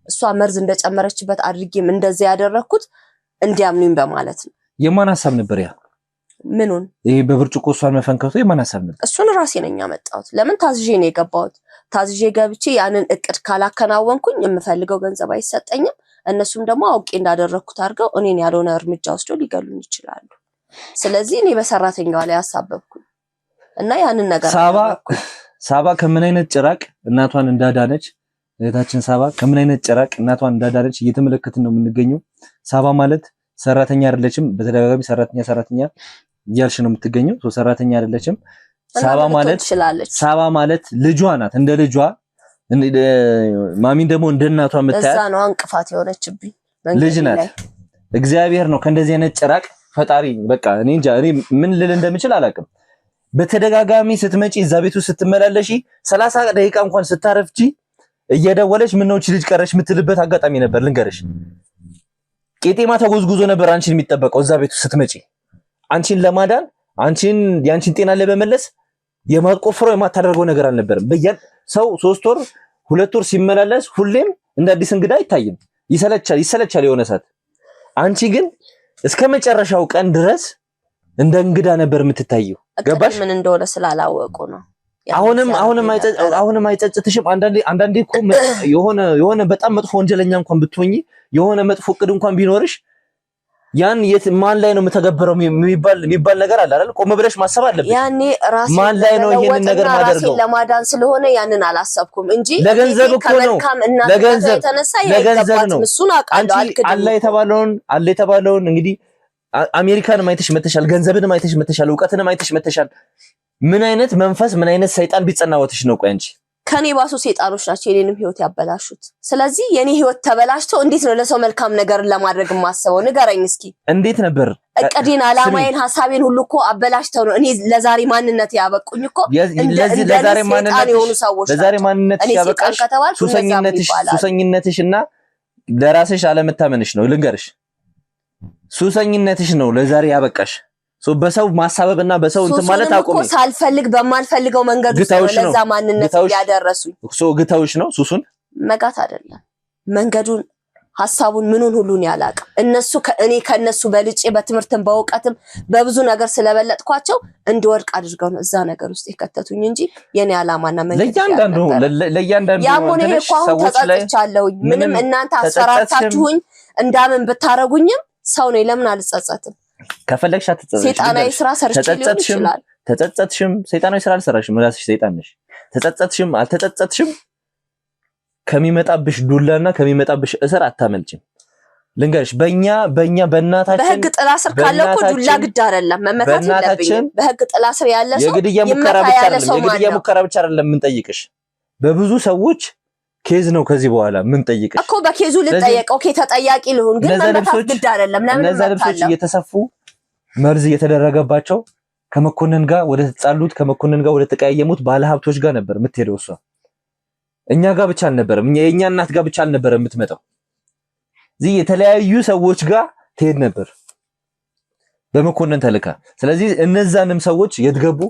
[SPEAKER 2] እሷ መርዝ እንደጨመረችበት አድርጌም እንደዛ ያደረኩት እንዲያምኑኝ በማለት ነው። የማን ሐሳብ ነበር ያ? ምኑን? ይሄ በብርጭቆ እሷን መፈንከቱ የማን ሐሳብ ነበር? እሱን ራሴ ነኝ ያመጣሁት። ለምን ታዝዤ ነው የገባሁት። ታዝዤ ገብቼ ያንን እቅድ ካላከናወንኩኝ የምፈልገው ገንዘብ አይሰጠኝም። እነሱም ደግሞ አውቄ እንዳደረኩት አድርገው እኔን ያልሆነ እርምጃ ወስደው ሊገሉኝ ይችላሉ። ስለዚህ እኔ በሰራተኛዋ ላይ አሳበብኩኝ እና ያንን ነገር ሳባ ከምን አይነት ጭራቅ እናቷን እንዳዳነች እህታችን ሳባ ከምን አይነት ጭራቅ እናቷን እንዳዳነች እየተመለከትን ነው የምንገኘው። ሳባ ማለት ሰራተኛ አይደለችም። በተደጋጋሚ ሰራተኛ እያልሽ ነው የምትገኘው። ሰራተኛ አይደለችም። ሳባ ማለት ልጇ ናት። እንደ ልጇ ማሚን ደግሞ እንደ እናቷ የምታያት እዛ ነው እንቅፋት የሆነችብኝ ልጅ ናት። እግዚአብሔር ነው ከእንደዚህ አይነት ጭራቅ ፈጣሪ። በቃ እኔ እንጃ እኔ ምን ልል እንደምችል አላውቅም። በተደጋጋሚ ስትመጪ እዛ ቤቱ ስትመላለሺ 30 ደቂቃ እንኳን ስታረፍጂ እየደወለች ምን ነው እቺ ልጅ ቀረሽ የምትልበት አጋጣሚ ነበር። ልንገርሽ ቄጤማ ተጎዝጉዞ ነበር አንቺን የሚጠበቀው እዛ ቤቱ ስትመጪ። አንቺን ለማዳን ያንቺን ጤና ለመመለስ የማትቆፍረው የማታደርገው ነገር አልነበረም። ሰው 3 ወር 2 ወር ሲመላለስ ሁሌም እንደ አዲስ እንግዳ አይታይም። ይሰለቻል የሆነ ሰዓት። አንቺ ግን እስከ መጨረሻው ቀን ድረስ እንደ እንግዳ ነበር የምትታየው። ገባሽ? ምን እንደሆነ ስላላወቁ ነው።
[SPEAKER 6] አሁንም አይጸጽትሽም? አንዳንዴ እኮ የሆነ በጣም መጥፎ ወንጀለኛ እንኳን ብትሆኚ የሆነ መጥፎ እቅድ እንኳን ቢኖርሽ ያን ማን ላይ ነው የምተገብረው የሚባል ነገር አለ አይደል? ቆም ብለሽ ማሰብ አለብሽ።
[SPEAKER 2] ያኔ ራሴ
[SPEAKER 6] ማን ላይ ነው ይሄንን ነገር ማደርገው?
[SPEAKER 2] ለማዳን ስለሆነ ያንን አላሰብኩም እንጂ
[SPEAKER 6] ለገንዘብ እኮ ነው። ለገንዘብ ነው። አንቺ አለ የተባለውን እንግዲህ አሜሪካንም አይተሽ መተሻል፣ ገንዘብንም አይተሽ መተሻል፣ ዕውቀትንም አይተሽ መተሻል። ምን አይነት መንፈስ ምን አይነት ሰይጣን ቢጸናወትሽ ነው? ቆይ አንቺ
[SPEAKER 2] ከኔ ባሱ ሰይጣኖች ናቸው የኔንም ህይወት ያበላሹት። ስለዚህ የኔ ህይወት ተበላሽቶ እንዴት ነው ለሰው መልካም ነገር ለማድረግ የማስበው? ንገረኝ እስኪ።
[SPEAKER 6] እንዴት ነበር
[SPEAKER 2] እቅዴን፣ አላማዬን፣ ሐሳቤን ሁሉ እኮ አበላሽተው ነው እኔ ለዛሬ ማንነት ያበቁኝ እኮ። ለዛሬ ማንነት ያበቃሽ ሱሰኝነትሽና ለራስሽ አለመታመንሽ ነው። ልንገርሽ፣ ሱሰኝነትሽ ነው ለዛሬ ያበቃሽ። በሰው ማሳበብና በሰው እንትን ማለት አቆም። ሳልፈልግ በማልፈልገው መንገድ ውስጥ ለዛ ማንነት ያደረሱኝ
[SPEAKER 6] ግታውሽ ነው። ሱሱን
[SPEAKER 2] መጋት አይደለም፣ መንገዱን፣ ሐሳቡን፣ ምኑን ሁሉን ያላቀ እነሱ እኔ ከነሱ በልጬ በትምህርትም በእውቀትም በብዙ ነገር ስለበለጥኳቸው እንድወድቅ አድርገው ነው እዛ ነገር ውስጥ የከተቱኝ እንጂ የኔ ዓላማና መንገድ
[SPEAKER 6] ለእያንዳንዱ
[SPEAKER 2] ያሞኔ እኮ አሁን ተጸጽቻለሁኝ። ምንም እናንተ አሰራርታችሁኝ እንዳምን ብታረጉኝም ሰው ነኝ፣ ለምን አልጸጸትም?
[SPEAKER 6] ከፈለግሽ አትጸጸትሽ።
[SPEAKER 2] ሰይጣናዊ ስራ ሰርቼ ሊሆን ይችላል።
[SPEAKER 6] ተጸጸትሽም ሰይጣናዊ ስራ አልሰራሽም፣ ራስሽ ሰይጣን ነሽ። ተጸጸትሽም አልተጸጸትሽም ከሚመጣብሽ ዱላና ከሚመጣብሽ እስር አታመልጭም። ልንገርሽ፣ በእናታችን
[SPEAKER 2] በህግ ጥላ ስር ካለው እኮ ዱላ ግድ አይደለም መመታት የለብኝም። በህግ ጥላ ስር ያለ ሰው
[SPEAKER 6] የግድያ ሙከራ ብቻ አይደለም የምንጠይቅሽ፣ በብዙ ሰዎች ኬዝ ነው ከዚህ በኋላ ምን ጠይቅሽ
[SPEAKER 2] እኮ። በኬዙ ልጠየቀው ተጠያቂ ልሁን፣ ግን መመታት ግድ አይደለም። ለምን
[SPEAKER 6] እነዛ ልብሶች እየተሰፉ መርዝ እየተደረገባቸው ከመኮንን ጋር ወደ ተጣሉት ከመኮንን ጋር ወደ ተቀያየሙት ባለሀብቶች ጋር ነበር የምትሄደው እሷ። እኛ ጋር ብቻ አልነበረም፣ የኛ እናት ጋር ብቻ አልነበረም የምትመጣው። እዚህ የተለያዩ ሰዎች ጋር ትሄድ ነበር በመኮንን ተልካ። ስለዚህ እነዛንም ሰዎች የትገቡ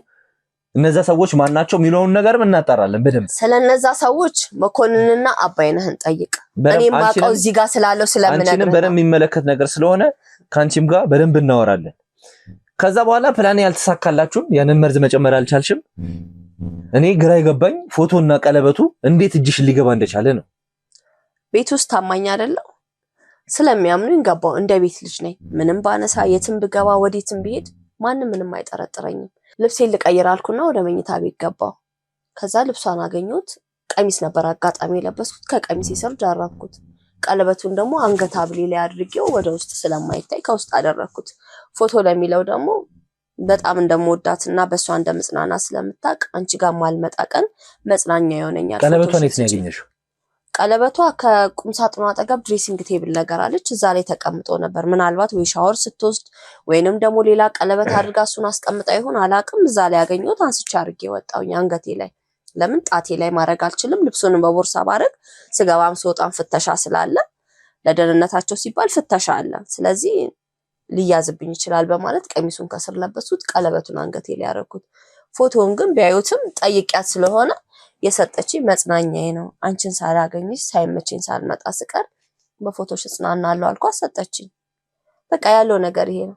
[SPEAKER 6] እነዛ ሰዎች ማናቸው የሚለውን ነገርም እናጣራለን በደንብ።
[SPEAKER 2] ስለነዛ ሰዎች መኮንንና አባይነህን ጠይቅ። እኔ ማቀው እዚህ ጋር ስላለው ስለምነግርህ
[SPEAKER 6] አንቺንም በደንብ የሚመለከት ነገር ስለሆነ ካንቺም ጋር በደንብ እናወራለን። ከዛ በኋላ ፕላን ያልተሳካላችሁም ያንን መርዝ መጨመር አልቻልሽም። እኔ ግራ ይገባኝ ፎቶና ቀለበቱ እንዴት እጅሽ ሊገባ እንደቻለ ነው።
[SPEAKER 2] ቤት ውስጥ ታማኝ አይደለም ስለሚያምኑኝ ገባው። እንደ ቤት ልጅ ነኝ። ምንም ባነሳ የትም ብገባ ወዴትም ብሄድ ማንም ምንም አይጠረጥረኝም። ልብሴን ልቀይር አልኩና ወደ መኝታ ቤት ገባው። ከዛ ልብሷን አገኙት። ቀሚስ ነበር አጋጣሚ የለበስኩት። ከቀሚሴ ስር ዳረኩት። ቀለበቱን ደግሞ አንገት ሐብሌ ላይ አድርጌው ወደ ውስጥ ስለማይታይ ከውስጥ አደረኩት። ፎቶ ለሚለው ደግሞ በጣም እንደምወዳትና በሷ እንደምጽናና ስለምታቅ አንቺ ጋር ማልመጣ ቀን መጽናኛ ይሆነኛል።
[SPEAKER 6] ቀለበቷን የት ነው ያገኘሽው?
[SPEAKER 2] ቀለበቷ ከቁም ሳጥኗ አጠገብ ድሬሲንግ ቴብል ነገር አለች፣ እዛ ላይ ተቀምጦ ነበር። ምናልባት ወይ ሻወር ስትወስድ ወይንም ደግሞ ሌላ ቀለበት አድርጋ እሱን አስቀምጣ ይሆን አላቅም። እዛ ላይ ያገኘሁት አንስቼ አድርጌ ወጣሁኝ አንገቴ ላይ። ለምን ጣቴ ላይ ማድረግ አልችልም። ልብሱንም በቦርሳ ባረግ ስገባም ስወጣም ፍተሻ ስላለ ለደህንነታቸው ሲባል ፍተሻ አለ። ስለዚህ ሊያዝብኝ ይችላል በማለት ቀሚሱን ከስር ለበሱት፣ ቀለበቱን አንገቴ ላይ ያደረኩት። ፎቶውን ግን ቢያዩትም ጠይቂያት ስለሆነ የሰጠችኝ መጽናኛዬ ነው። አንቺን ሳላገኝሽ ሳይመቸኝ ሳልመጣ ስቀር በፎቶሽ እጽናናለሁ አልኳት፣ ሰጠችኝ። በቃ ያለው ነገር ይሄ ነው።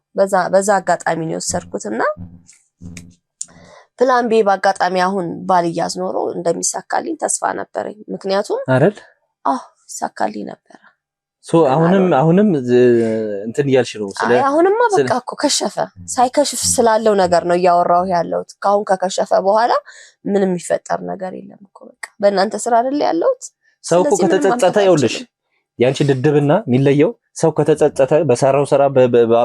[SPEAKER 2] በዛ አጋጣሚ ነው የወሰድኩትና ፕላን ቢ በአጋጣሚ አሁን ባልያዝ ኖሮ እንደሚሳካልኝ ተስፋ ነበረኝ። ምክንያቱም
[SPEAKER 6] አይደል
[SPEAKER 2] ይሳካልኝ ነበር።
[SPEAKER 6] አሁንም እንትን እያልሽ ነው።
[SPEAKER 2] አሁንማ በቃ እኮ ከሸፈ። ሳይከሽፍ ስላለው ነገር ነው እያወራሁ ያለሁት። ካሁን ከከሸፈ በኋላ ምንም የሚፈጠር ነገር የለም እኮ በቃ በእናንተ ስራ አይደል ያለሁት።
[SPEAKER 6] ሰው እኮ ከተጸጸተ ይኸውልሽ፣ ያንቺ ድድብና የሚለየው ሰው ከተጸጸተ በሰራው ስራ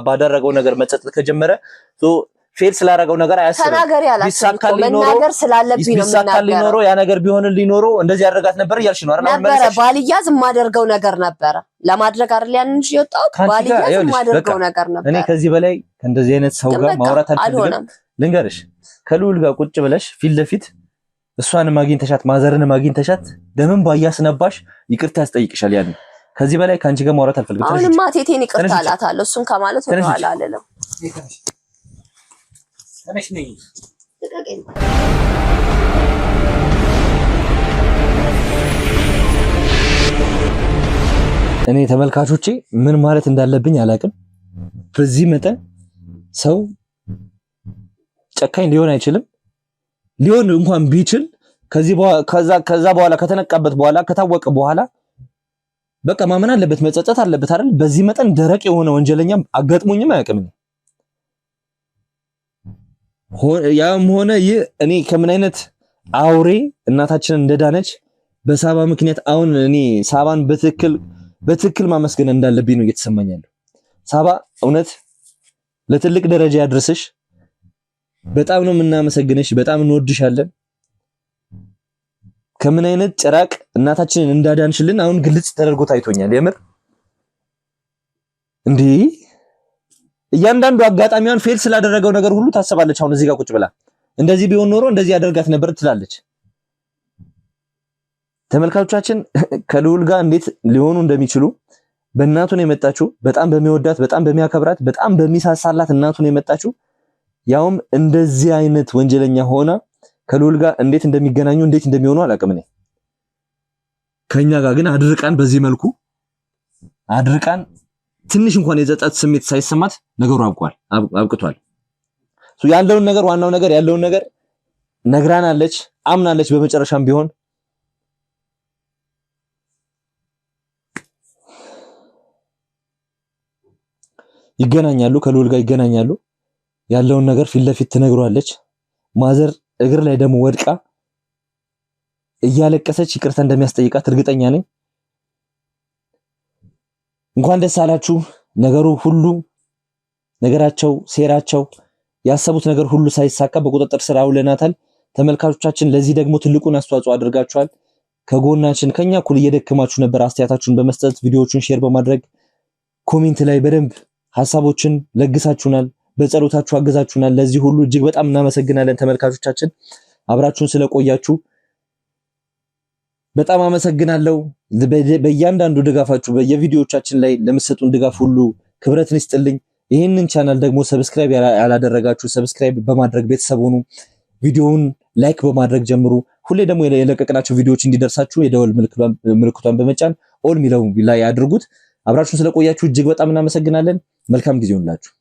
[SPEAKER 6] ባደረገው ነገር መጸጸት ከጀመረ ፌል ስላደረገው ነገር አያስብም።
[SPEAKER 2] ተናገር ያላችሁ መናገር ስላለብኝ ነው የምናገረው።
[SPEAKER 6] ያ ነገር ቢሆንልኝ ኖሮ እንደዚህ ያደርጋት ነበር እያልሽ ነው አይደል?
[SPEAKER 2] ነበረ ባልያዝ የማደርገው ነገር ነበረ። ለማድረግ አይደል ያንን የወጣሁት ባልያዝ የማደርገው ነገር ነበር።
[SPEAKER 6] እኔ ከዚህ በላይ ከእንደዚህ አይነት ሰው ጋር ማውራት አልፈልግም። ልንገርሽ፣ ከልዑል ጋር ቁጭ ብለሽ ፊት ለፊት እሷንም አግኝተሻት ማዘርንም አግኝተሻት ደምን ባያስነባሽ ይቅርታ ያስጠይቅሻል። ያን ከዚህ በላይ ካንቺ ጋር ማውራት አልፈልግም።
[SPEAKER 2] አሁንማ ቴቴን ይቅርታ አላታለሁ። እሱን ከማለት ወደ ኋላ አልልም።
[SPEAKER 6] እኔ ተመልካቾቼ ምን ማለት እንዳለብኝ አላቅም። በዚህ መጠን ሰው ጨካኝ ሊሆን አይችልም። ሊሆን እንኳን ቢችል ከዛ በኋላ ከተነቃበት በኋላ ከታወቀ በኋላ በቃ ማመን አለበት፣ መጸጸት አለበት አይደል? በዚህ መጠን ደረቅ የሆነ ወንጀለኛ አጋጥሞኝም አያውቅም። ያም ሆነ ይህ እኔ ከምን አይነት አውሬ እናታችን እንደዳነች በሳባ ምክንያት አሁን እኔ ሳባን በትክክል ማመስገን እንዳለብኝ ነው እየተሰማኝ ያለው። ሳባ እውነት ለትልቅ ደረጃ ያድርስሽ። በጣም ነው የምናመሰግንሽ፣ በጣም እንወድሻለን። ከምን አይነት ጭራቅ እናታችንን እንዳዳንሽልን አሁን ግልጽ ተደርጎ ታይቶኛል። የምር እንዴ እያንዳንዱ አጋጣሚዋን ፌል ስላደረገው ነገር ሁሉ ታስባለች። አሁን እዚህ ጋር ቁጭ ብላ እንደዚህ ቢሆን ኖሮ እንደዚህ ያደርጋት ነበር ትላለች። ተመልካቾቻችን ከልዑል ጋር እንዴት ሊሆኑ እንደሚችሉ በእናቱ ነው የመጣችው። በጣም በሚወዳት በጣም በሚያከብራት በጣም በሚሳሳላት እናቱ ነው የመጣችው። ያውም እንደዚህ አይነት ወንጀለኛ ሆና ከልዑል ጋር እንዴት እንደሚገናኙ እንዴት እንደሚሆኑ አላውቅም። እኔ ከኛ ጋር ግን አድርቃን በዚህ መልኩ አድርቃን ትንሽ እንኳን የጸጸት ስሜት ሳይሰማት ነገሩ አብቅቷል። ያለውን ነገር ዋናው ነገር ያለውን ነገር ነግራናለች፣ አምናለች። በመጨረሻም ቢሆን ይገናኛሉ፣ ከልዑል ጋር ይገናኛሉ። ያለውን ነገር ፊት ለፊት ትነግሯለች። ማዘር እግር ላይ ደግሞ ወድቃ እያለቀሰች ይቅርታ እንደሚያስጠይቃት እርግጠኛ ነኝ። እንኳን ደስ አላችሁ። ነገሩ ሁሉ ነገራቸው፣ ሴራቸው፣ ያሰቡት ነገር ሁሉ ሳይሳካ በቁጥጥር ስር አውለናታል። ተመልካቾቻችን ለዚህ ደግሞ ትልቁን አስተዋጽኦ አድርጋችኋል። ከጎናችን ከኛ እኩል እየደከማችሁ ነበር። አስተያየታችሁን በመስጠት ቪዲዮዎቹን ሼር በማድረግ ኮሜንት ላይ በደንብ ሐሳቦችን ለግሳችሁናል። በጸሎታችሁ አገዛችሁናል። ለዚህ ሁሉ እጅግ በጣም እናመሰግናለን። ተመልካቾቻችን አብራችሁን ስለቆያችሁ በጣም አመሰግናለሁ። በእያንዳንዱ ድጋፋችሁ በየቪዲዮዎቻችን ላይ ለምትሰጡን ድጋፍ ሁሉ ክብረትን ይስጥልኝ። ይህንን ቻናል ደግሞ ሰብስክራይብ ያላደረጋችሁ ሰብስክራይብ በማድረግ ቤተሰብ ሁኑ። ቪዲዮውን ላይክ በማድረግ ጀምሩ። ሁሌ ደግሞ የለቀቅናቸው ቪዲዮዎች እንዲደርሳችሁ የደወል ምልክቷን በመጫን ኦል ሚለው ላይ አድርጉት። አብራችሁን ስለቆያችሁ እጅግ በጣም እናመሰግናለን። መልካም ጊዜ ይሁንላችሁ።